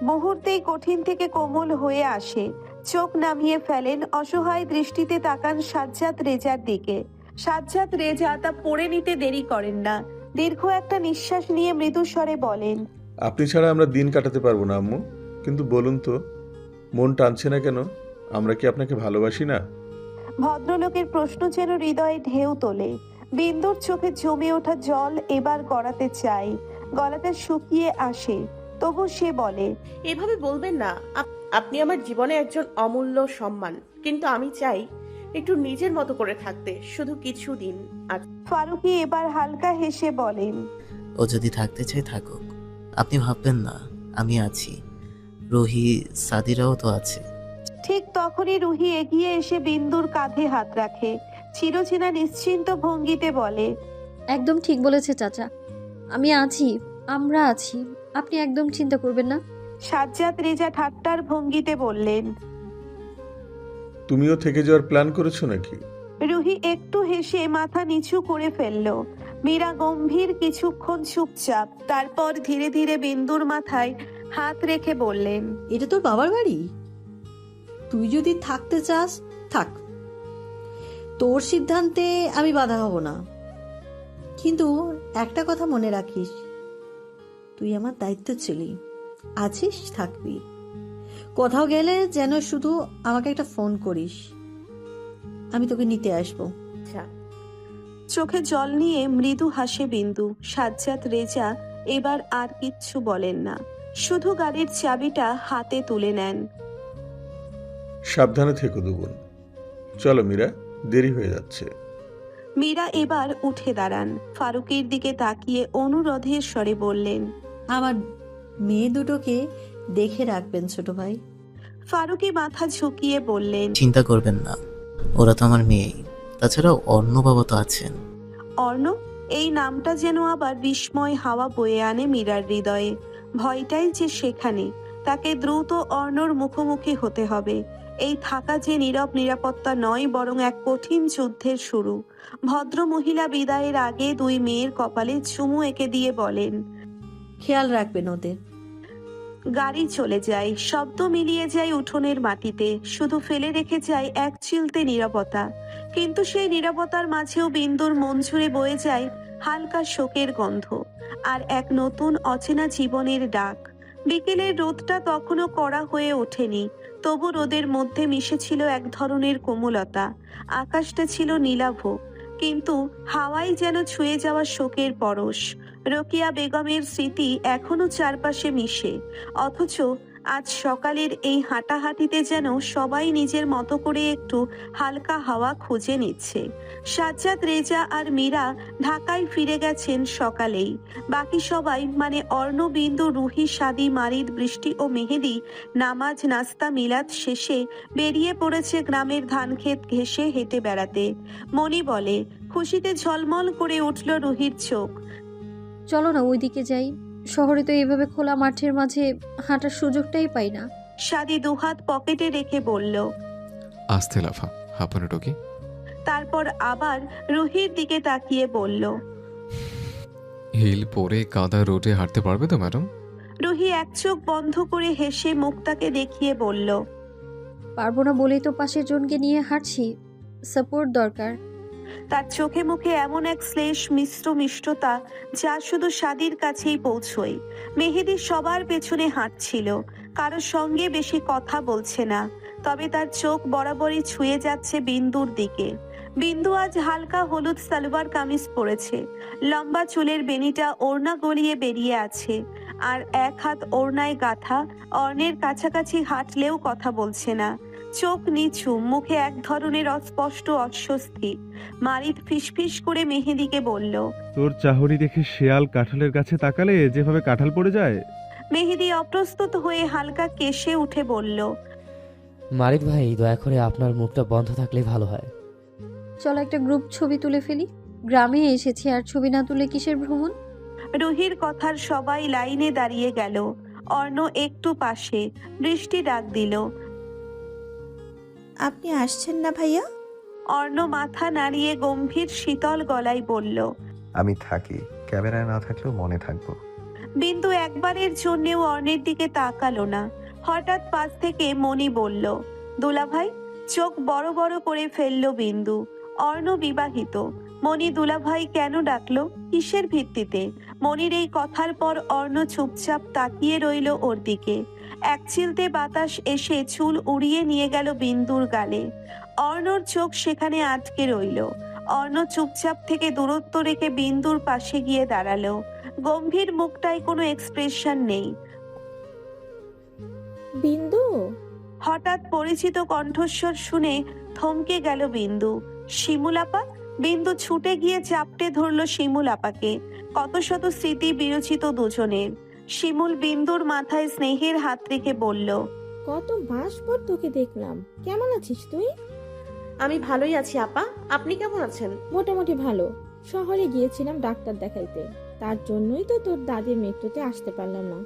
মুহূর্তেই কঠিন থেকে কোমল হয়ে আসে। চোখ নামিয়ে ফেলেন, অসহায় দৃষ্টিতে তাকান সাজ্জাদ রেজার দিকে। সাজ্জাদ রেজা তা পড়ে নিতে দেরি করেন না। দীর্ঘ একটা নিঃশ্বাস নিয়ে মৃদু স্বরে বলেন, আপনি ছাড়া আমরা দিন কাটাতে পারবো না আম্মু। কিন্তু বলুন তো, মন টানছে না কেন? আমরা কি আপনাকে ভালোবাসি না? ভদ্রলোকের প্রশ্ন যেন হৃদয়ে ঢেউ তোলে। বিন্দুর চোখে জমে ওঠা জল এবার গড়াতে চায়, গলাটা শুকিয়ে আসে। তবু সে বলে, এভাবে বলবেন না। আপনি আমার জীবনে একজন অমূল্য সম্মান, কিন্তু আমি চাই একটু নিজের মতো করে থাকতে, শুধু কিছুদিন। আর ফারুকী এবার হালকা হেসে বলেন, ও যদি থাকতে চায় থাকুক, আপনি ভাববেন না, আমি আছি। রুহি, সাদিরাও তো আছে। ঠিক তখনই রুহি এগিয়ে এসে বিন্দুর কাঁধে হাত রাখে। চিরচেনা নিশ্চিন্ত ভঙ্গিতে বলে, একদম ঠিক বলেছে চাচা, আমি আছি, আমরা আছি, আপনি একদম চিন্তা করবেন না। সাজ্জাদ রেজা ঠাট্টার ভঙ্গিতে বললেন। তুমিও থেকে যাওয়ার প্ল্যান করেছো নাকি? রুহি একটু হেসে মাথা নিচু করে ফেলল। মীরা গম্ভীর কিছুক্ষণ চুপচাপ, তারপর ধীরে ধীরে বিন্দুর মাথায় হাত রেখে বললেন, এটা তোর বাবার বাড়ি, তুই যদি থাকতে চাস থাক, তোর সিদ্ধান্তে আমি বাধা হব না। কিন্তু একটা কথা মনে রাখিস, তুই আমার দায়িত্ব ছিলি, আছিস, থাকবি। কোথাও গেলে যেন শুধু আমাকে একটা ফোন করিস, আমি তোকে নিতে আসবো। আচ্ছা। চোখে জল নিয়ে মৃদু হাসে বিন্দু। সাজ্জাদ রেজা এবার আর কিচ্ছু বলেন না, শুধু গাড়ির চাবিটা হাতে তুলে নেন। সাবধানে থেকো দুগুন। চলো মীরা, দেরি হয়ে যাচ্ছে। মীরা এবার উঠে দাঁড়ান, ফারুকের দিকে তাকিয়ে অনুরোধের স্বরে বললেন, আমার মেয়ে দুটোকে দেখে রাখবেন ছোট ভাই। ফারুকী মাথা ঝুঁকিয়ে বললেন, চিন্তা করবেন না, ওরা তো আমার মেয়ে। তাছাড়া অর্ণ বাবা তো আছেন। অর্ণ? এই নামটা যেন আবার বিস্ময় হাওয়া বয়ে আনে মীরার হৃদয়ে। ভয়টাই যে সেখানে। তাকে দ্রুত অর্ণর মুখোমুখি হতে হবে। এই থাকা যে নীরব নিরাপত্তা নয়, বরং এক কঠিন যুদ্ধের শুরু। ভদ্র মহিলা বিদায়ের আগে দুই মেয়ের কপালে চুমু এঁকে দিয়ে বলেন, খেয়াল রাখবেন ওদের। গাড়ি চলে যায়, শব্দ মিলিয়ে যায় উঠোনের মাটিতে, শুধু ফেলে রেখে যায় এক চিলতে নীরবতা। কিন্তু সেই নীরবতার মাঝেও বিন্দুর মন জুড়ে বয়ে যায় হালকা শোকের গন্ধ, আর এক নতুন অচেনা জীবনের ডাক। বিকেলের রোদটা তখনও কড়া হয়ে ওঠেনি, তবু রোদের মধ্যে মিশেছিল এক ধরনের কোমলতা। আকাশটা ছিল নীলাভ, কিন্তু হাওয়ায় যেন ছুঁয়ে যাওয়া শোকের পরশ। রোকিয়া বেগমের স্মৃতি এখনো চারপাশে মিশে, অথচ আজ সকালের এই হাঁটাহাঁটিতে যেন সবাই নিজের মতো করে একটু হালকা হাওয়া খুঁজে নিচ্ছে। সাজ্জাদ রেজা আর মীরা ঢাকায় ফিরে গেছেন সকালেই। বাকি সবাই মানে অর্ণ, বিন্দু, রুহি, সাদি, মারিদ, বৃষ্টি ও মেহেদি নামাজ, নাস্তা, মিলাদ শেষে বেরিয়ে পড়েছে গ্রামের ধানক্ষেত ঘেঁষে হেঁটে বেড়াতে। মনি বলে, খুশিতে ঝলমল করে উঠল রুহির চোখ। চলো না ওইদিকে যাই, শহরে তো এইভাবে খোলা মাঠের মাঝে হাঁটার সুযোগটাই পাই না। সাদি দুহাত পকেটে রেখে বলল, আস্তে লাফা, হাঁপানো টকি। তারপর আবার রুহির দিকে তাকিয়ে বলল, হিল পরে কাদা রোডে হাঁটতে পারবে তো ম্যাডাম? রুহি এক চোখ বন্ধ করে হেসে মুখটাকে দেখিয়ে বলল, পারবো না বলেই তো পাশের জনকে নিয়ে হাঁটছি, সাপোর্ট দরকার। তার চোখে মুখে এমন এক শ্লেষ মিশ্র মিষ্টতা যা শুধু সাদির কাছেই পৌঁছয়। মেহেদি সবার পেছনে হাঁটছিল, কারোর সঙ্গে বেশি কথা বলছে না, তবে তার চোখ বরাবরই ছুঁয়ে যাচ্ছে বিন্দুর দিকে। বিন্দু আজ হালকা হলুদ সালোয়ার কামিজ পরেছে, লম্বা চুলের বেনিটা ওড়না গলিয়ে বেরিয়ে আছে, আর এক হাত ওড়নায় গাঁথা। অর্ণের কাছাকাছি হাঁটলেও কথা বলছে না, চোখ নিচু, মুখে এক ধরনের অস্পষ্ট অস্বস্তি। মারিদ ফিসফিস করে মেহেদিকে বলল। তোর চাহনি দেখে শেয়াল কাঁঠালের গাছে তাকালে যেভাবে কাঁঠাল পড়ে যায়। মেহেদি অপ্রস্তুত হয়ে হালকা কেশে উঠে বলল। মারিদ ভাই, দয়া করে আপনার মুখটা বন্ধ থাকলে ভালো হয়। চলো একটা গ্রুপ ছবি তুলে ফেলি। গ্রামে এসেছি, আর ছবি না তুলে কিসের ভ্রমণ? রুহির কথার সবাই লাইনে দাঁড়িয়ে গেল। অর্ণ একটু পাশে, বৃষ্টি ডাক দিল। আপনি আসছেন না ভাইয়া? অর্ণ মাথা নাড়িয়ে গম্ভীর শীতল গলায় বলল। আমি থাকি, ক্যামেরায় না থাকলেও মনে থাকবো। বিন্দু একবারের জন্যেও অর্ণের দিকে তাকালো না। হঠাৎ পাশ থেকে মণি বলল, দুলাভাই। চোখ বড় বড় করে ফেলল বিন্দু। অর্ণ বিবাহিত। মণি দুলাভাই কেন ডাকলো? কিসের ভিত্তিতে? মণির এই কথার পর অর্ণ চুপচাপ তাকিয়ে রইল ওর দিকে। এক চিলতে বাতাস এসে চুল উড়িয়ে নিয়ে গেল বিন্দুর গালে। অর্ণর চোখ সেখানে আটকে রইল। অর্ণ চুপচাপ থেকে দূরত্ব রেখে বিন্দুর পাশে গিয়ে দাঁড়ালো। গম্ভীর মুখটায় কোনো এক্সপ্রেশন নেই। বিন্দু। হঠাৎ পরিচিত কণ্ঠস্বর শুনে থমকে গেল বিন্দু। শিমুল আপা। বিন্দু ছুটে গিয়ে চাপটে ধরল শিমুল আপাকে। কত শত স্মৃতি বিরচিত দুজনের। শিমুল বিন্দুর মাথায় স্নেহের হাত রেখে বলল, কত মাস পর তোকে দেখলাম, কেমন আছিস তুই? আমি ভালোই আছি আপা, আপনি কেমন আছেন? মোটামুটি ভালো। শহরে গিয়েছিলাম ডাক্তার দেখাইতে, তার জন্যই তো তোর দাদির মৃত্যুতে আসতে পারলাম না।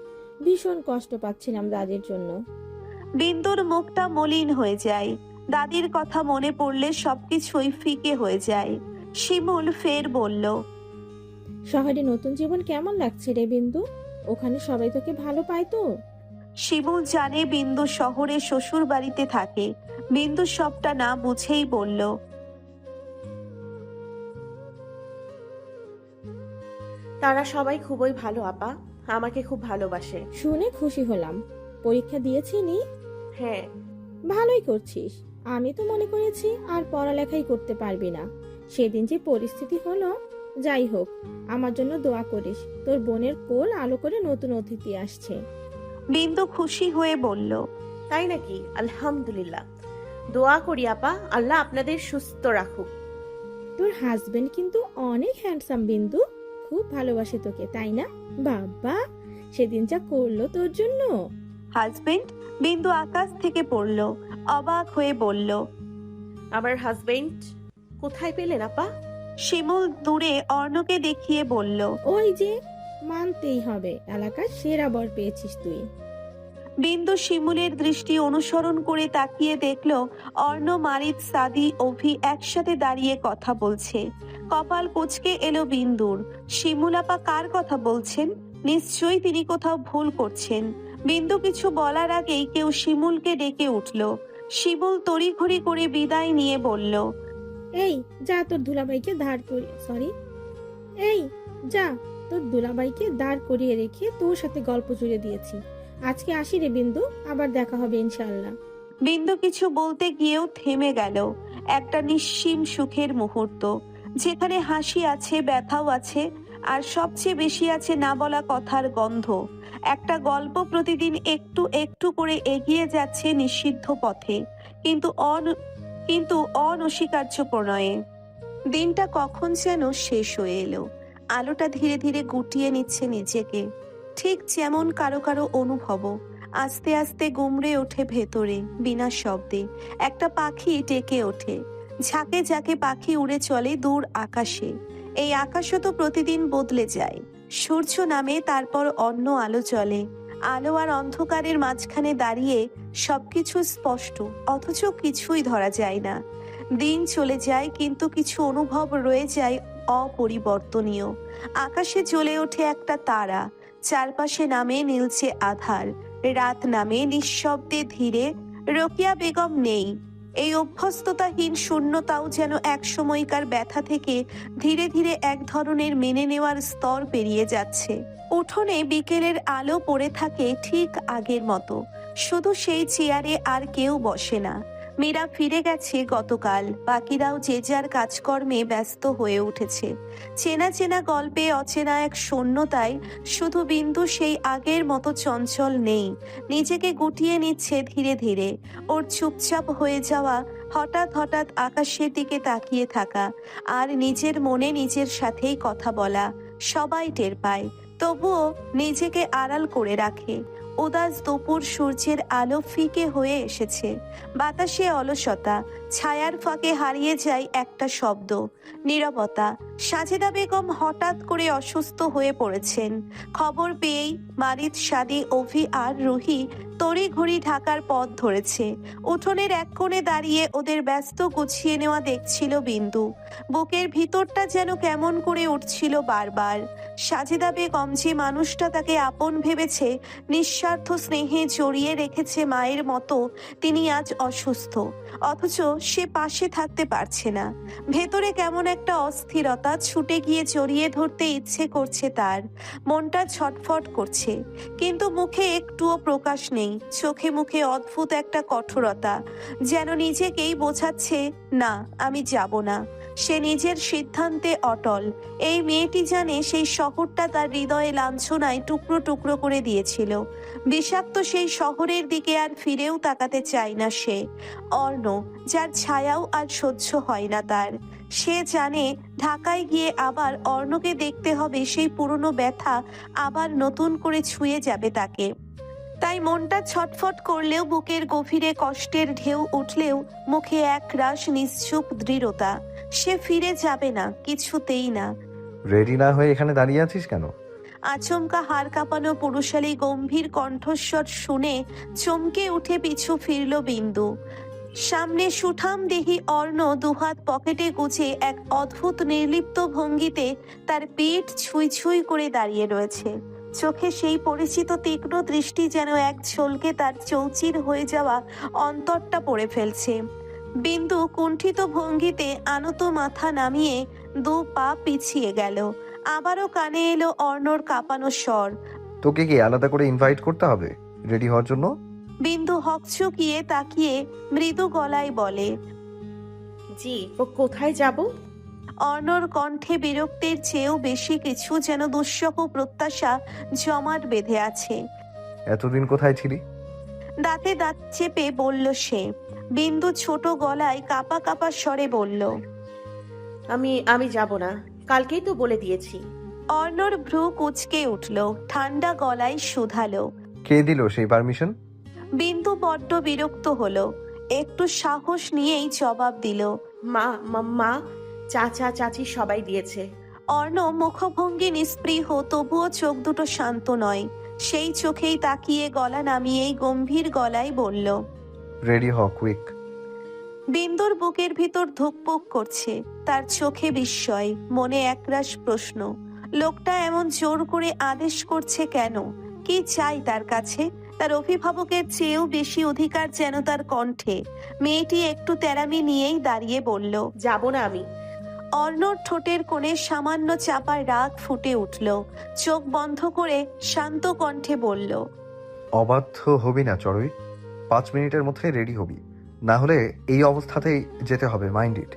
ভীষণ কষ্ট পাচ্ছিলাম দাদির জন্য। বিন্দুর মুখটা মলিন হয়ে যায়। দাদির কথা মনে পড়লে সবকিছুই ফিকে হয়ে যায়। শিমুল ফের বলল, শহরে নতুন জীবন কেমন লাগছে রে বিন্দু? ওখানে সবাই তোকে ভালো পায় তো? শিমুল জানে বিন্দু শহরে শ্বশুর বাড়িতে থাকে। বিন্দু সবটা না বুঝেই বলল, তারা সবাই খুবই ভালো আপা, আমাকে খুব ভালোবাসে। শুনে খুশি হলাম। পরীক্ষা দিয়েছিনি? হ্যাঁ। ভালোই করছিস। আমি তো মনে করেছি আর পড়ালেখাই করতে পারবি না। সেদিন যে পরিস্থিতি হলো। যাই হোক, আমার জন্য দোয়া করিস। তোর বোনের কোল আলো করে নতুন অতিথি আসছে। বিন্দু খুশি হয়ে বলল, তাই নাকি? আলহামদুলিল্লাহ। দোয়া করি আপা, আল্লাহ আপনাদের সুস্থ রাখুক। তোর হাজবেন্ড কিন্তু অনেক হ্যান্ডসাম বিন্দু, খুব ভালোবাসে তোকে, তাই না? বাবা, সেদিন যা করলো তোর জন্য। হাজবেন্ড? বিন্দু আকাশ থেকে পড়ল, অবাক হয়ে বলল, আমার হাজবেন্ড কোথায় পেলেন আপা? শিমুল দূরে অর্ণকে দেখিয়ে বলল, ওই যে, মানতেই হবে, এলাকার সেরা বর পেয়েছিস তুই। বিন্দু শিমুলের দৃষ্টি অনুসরণ করে তাকিয়ে দেখল অর্ণ, মারিদ, সাদি, অভি একসাথে দাঁড়িয়ে কথা বলছে। কপাল কুঁচকে এলো বিন্দুর। শিমুল আপা কার কথা বলছেন? নিশ্চয়ই তিনি কোথাও ভুল করছেন। বিন্দু কিছু বলার আগেই কেউ শিমুলকে ডেকে উঠল। শিমুল তড়িঘড়ি করে বিদায় নিয়ে বলল, এই যা, তোর দুলাভাইকে দাঁড় করিয়ে তোর দুলাভাইকে দাঁড় করিয়ে রেখে তোর সাথে গল্প জুড়ে দিয়েছি। আজকে আসি রে বিন্দু, আবার দেখা হবে ইনশাআল্লাহ। বিন্দু কিছু বলতে গিয়েও থেমে গেল। একটা নিঃসীম সুখের মুহূর্ত, যেখানে হাসি আছে, ব্যথাও আছে, আর সবচেয়ে বেশি আছে না বলা কথার গন্ধ। একটা গল্প প্রতিদিন একটু একটু করে এগিয়ে যাচ্ছে নিষিদ্ধ পথে, কিন্তু অনস্বীকার্য প্রণয়ে। দিনটা কখন যেন শেষ হয়ে এলো। আলোটা ধীরে ধীরে গুটিয়ে নিচ্ছে নিজেকে, ঠিক যেমন কারো কারো অনুভব। আস্তে আস্তে গুমড়ে ওঠে ভেতরে, বিনা শব্দে একটা পাখি ডেকে ওঠে। ঝাঁকে ঝাঁকে পাখি উড়ে চলে দূর আকাশে। এই আকাশও তো প্রতিদিন বদলে যায়। সূর্য নামে, তারপর অন্য আলো চলে। আলো আর অন্ধকারের মাঝখানে দাঁড়িয়ে সবকিছু স্পষ্ট, অথচ কিছুই ধরা যায় না। দিন চলে যায়, কিন্তু কিছু অনুভব রয়ে যায় অপরিবর্তনীয়। আকাশে জ্বলে ওঠে একটা তারা, চারপাশে নামে নীলচে আধার। রাত নামে নিঃশব্দে ধীরে। রোকিয়া বেগম নেই। এই অভ্যস্ততাহীন শূন্যতাও যেন এক সময়কার ব্যথা থেকে ধীরে ধীরে এক ধরনের মেনে নেওয়ার স্তর পেরিয়ে যাচ্ছে। উঠোনে বিকেলের আলো পড়ে থাকে ঠিক আগের মতো, শুধু সেই চেয়ারে আর কেউ বসে না। মীরা ফিরে গেছে গতকাল, বাকিরাও যে যার কাজকর্মে ব্যস্ত হয়ে উঠেছে। চেনা চেনা গল্পে অচেনা এক শূন্যতায় শুধু বিন্দু সেই আগের মতো চঞ্চল নেই, নিজেকে গুটিয়ে নিচ্ছে ধীরে ধীরে। ওর চুপচাপ হয়ে যাওয়া, হঠাৎ হঠাৎ আকাশের দিকে তাকিয়ে থাকা, আর নিজের মনে নিজের সাথেই কথা বলা সবাই টের পায়, তবুও নিজেকে আড়াল করে রাখে। উদাস দুপুর, সূর্যের আলো ফিকে হয়ে এসেছে, বাতাসে অলসতা, ছায়ার ফাঁকে হারিয়ে যায় একটা শব্দ, নীরবতা। সাজেদা বেগম হঠাৎ করে অসুস্থ হয়ে পড়েছেন। খবর পেয়েই মারিদ, সাদি, অভি আর রুহি তড়িঘড়ি ঢাকার পথ ধরেছে। উঠোনের এক কোণে দাঁড়িয়ে ওদের ব্যস্ত গুছিয়ে নেওয়া দেখছিল বিন্দু। বুকের ভিতরটা যেন কেমন করে উঠছিল বারবার। সাজেদা বেগম যে মানুষটা তাকে আপন ভেবেছে, নিঃস্বার্থ স্নেহে জড়িয়ে রেখেছে মায়ের মতো, তিনি আজ অসুস্থ, অথচ সে পাশে থাকতে পারছে না। ভেতরে কেমন একটা অস্থিরতা, ছুটে গিয়ে জড়িয়ে ধরতে ইচ্ছে করছে তার, মনটা ছটফট করছে, কিন্তু মুখে একটুও প্রকাশ নেই। চোখে মুখে অদ্ভুত একটা কঠোরতা, যেন নিজেকেই বোঝাচ্ছে, না আমি যাব না। সে নিজের সিদ্ধান্তে অটল। এই মেয়েটি জানে সেই শহরটা তার হৃদয়ে লাঞ্ছনায় টুকরো টুকরো করে দিয়েছিল। বিষাক্ত সেই শহরের দিকে আর ফিরেও তাকাতে চায় না সে। অর্ণ, যার ছায়াও আর সহ্য হয় না তার। সে জানে ঢাকায় গিয়ে আবার অর্ণকে দেখতে হবে, সেই পুরনো ব্যথা আবার নতুন করে ছুঁয়ে যাবে তাকে। তাই মনটা ছটফট করলেও, বুকের গভীরে কষ্টের ঢেউ উঠলেও মুখে এক রাশ নিশ্চুপ দৃঢ়তা। সে ফিরে যাবে না, কিছুতেই না। রেডি না হয়ে এখানে দাঁড়িয়ে আছিস কেন? আচমকা হাড় কাঁপানো পুরুষালী গম্ভীর কণ্ঠস্বর শুনে চমকে উঠে পিছু ফিরল বিন্দু। সামনে সুঠাম দেহি অর্ণ দুহাত পকেটে গুজে এক অদ্ভুত নির্লিপ্ত ভঙ্গিতে তার পিঠ ছুঁই ছুঁই করে দাঁড়িয়ে রয়েছে। চোখে সেই পরিচিত তীক্ষ্ণ দৃষ্টি যেন এক ঝলকে তার চৌচির হয়ে যাওয়া অন্তরটা পড়ে ফেলছে। বিন্দু কুণ্ঠিত ভঙ্গিতে আনত মাথা নামিয়ে দু পা পিছিয়ে গেল। আবারও কানে এলো অর্ণর কাঁপানো স্বর। তোকে কি আলাদা করে ইনভাইট করতে হবে রেডি হওয়ার জন্য? বিন্দু হকচকিয়ে তাকিয়ে মৃদু গলায় বলে, জি, ও কোথায় যাব? অর্ণর কণ্ঠে বিরক্তির চেয়েও বেশি কিছু, যেন দুঃসহ প্রত্যাশা জমাট বেঁধে আছে। এতদিন কোথায় ছিলি? দাঁতে দাঁত চেপে বলল সে। বিন্দু ছোট গলায় কাপা কাপা স্বরে বলল, আমি যাব না, কালকেই তো বলে দিয়েছি। অর্ণর ভ্রু কুঁচকে উঠল, ঠান্ডা গলায় শুধালো। কে দিল সেই পারমিশন? বিন্দু বড্ড বিরক্ত হলো, একটু সাহস নিয়েই জবাব দিল, মা মা চাচা চাচি সবাই দিয়েছে। অর্ণ মুখভঙ্গি নিস্পৃহ, তবুও চোখ দুটো শান্ত নয়। সেই চোখেই তাকিয়ে গলা নামিয়েই গম্ভীর গলায় বলল, রেডি হ কুইক। বিন্দুর বুকের ভিতর ধুকপুক করছে, তার চোখে বিস্ময়, মনে একরাশ প্রশ্ন। লোকটা এমন জোর করে আদেশ করছে কেন? কি চাই তার কাছে? তার অভিভাবকের চেয়েও বেশি অধিকার যেন তার কণ্ঠে। মেয়েটি একটু তেরামি নিয়েই দাঁড়িয়ে বলল, যাব না আমি। অর্ণর ঠোঁটের কোণে সামান্য চাপা রাগ ফুটে উঠল। চোখ বন্ধ করে শান্ত কণ্ঠে বলল, অবাধ্য হবি না চড়ুই, 5 মিনিটের মধ্যে রেডি হবি, না হলে এই অবস্থাতেই যেতে হবে, মাইন্ড ইট।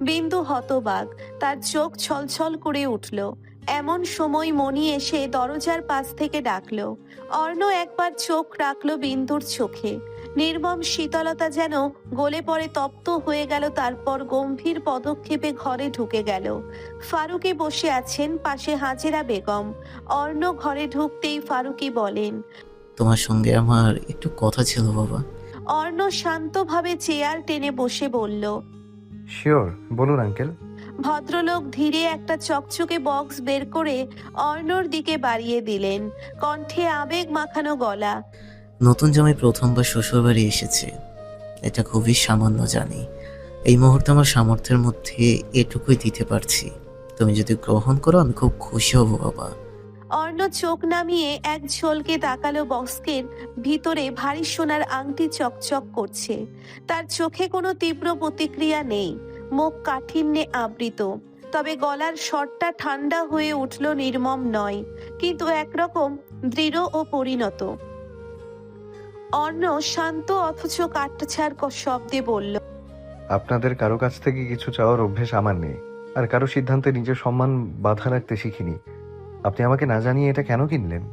বিন্দু হতবাক, তার চোখ ছলছল করে উঠল। এমন সময় মণি এসে দরজার পাশ থেকে ডাকলো। অর্ণ একবার চোখ রাখলো বিন্দুর চোখে, নির্মম শীতলতা যেন গলে পড়ে তপ্ত হয়ে গেল। তারপর গম্ভীর পদক্ষেপে ঘরে ঢুকে গেল। ফারুকি বসে আছেন, পাশে হাজেরা বেগম। অর্ণ ঘরে ঢুকতেই ফারুকি বলেন, তোমার সঙ্গে আমার একটু কথা ছিল বাবা। অর্ণ শান্তভাবে চেয়ার টেনে বসে বলল, শিওর, বলুন আঙ্কেল। ভদ্রলোক ধীরে একটা চকচকে বক্স বের করে অর্ণর দিকে বাড়িয়ে দিলেন, কণ্ঠে আবেগ মাখানো গলা। নতুন জামাই প্রথমবার শ্বশুর বাড়ি এসেছে, এটা খুবই সামান্য জানি। এই মুহূর্তে আমার সামর্থ্যের মধ্যে এটুকুই দিতে পারছি। তুমি যদি গ্রহণ করো আমি খুব খুশি হব বাবা। অর্ণ চোখ নামিয়ে এক ঝলকে তাকালো বক্সের ভিতরে। ভারী সোনার আংটি চকচক করছে, তার চোখে কোনো তীব্র প্রতিক্রিয়া নেই, মুখ কাঠিন্যে আবৃত। তবে গলার স্বরটা ঠান্ডা হয়ে উঠল, নির্মম নয়, কিন্তু একরকম দৃঢ় ও পরিণত। অর্ণ শান্ত অথচ কাটছাড় শব্দে বলল, আপনাদের কারো কাছ থেকে কিছু চাওয়ার অভ্যেস আমার নেই, আর কারো সিদ্ধান্তে নিজের সম্মান বাধা রাখতে শিখিনি। আপনি আমাকে না জানিয়ে এটা কেন কিনলেন?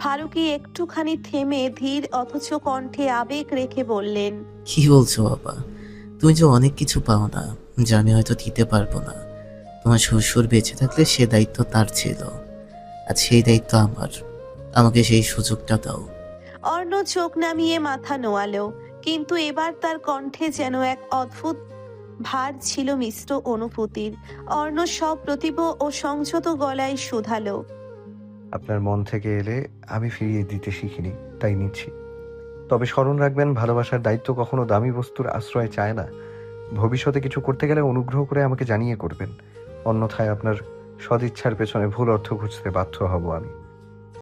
ফারুকি একটুখানি থেমে ধীর অথচ কণ্ঠে আবেগ রেখে বললেন, কি বলছো বাবা? তুমি যে অনেক কিছু পাও না, যা আমি হয়তো দিতে পারবো না। তোমার শ্বশুর বেঁচে থাকলে সে দায়িত্ব তার ছিল, আর সেই দায়িত্ব আমার। আমাকে সেই সুযোগটা দাও। অর্ণ চোখ নামিয়ে মাথা নোয়ালো, কিন্তু এবার তার কণ্ঠে যেন এক অদ্ভুত ভার ছিল, মিশ্র অনুভূতির। অর্ণ সব প্রতিভ ও সংযত গলায় শুধালো, আপনার মন থেকে এলে আমি ফিরিয়ে দিতে শিখিনি, তাই নিচ্ছি। তবে স্মরণ রাখবেন, ভালোবাসার দায়িত্ব কখনো দামি বস্তুর আশ্রয় চায় না। ভবিষ্যতে কিছু করতে গেলে অনুগ্রহ করে আমাকে জানিয়ে করবেন, অন্যথায় আপনার সদিচ্ছার পেছনে ভুল অর্থ খুঁজতে বাধ্য হব আমি।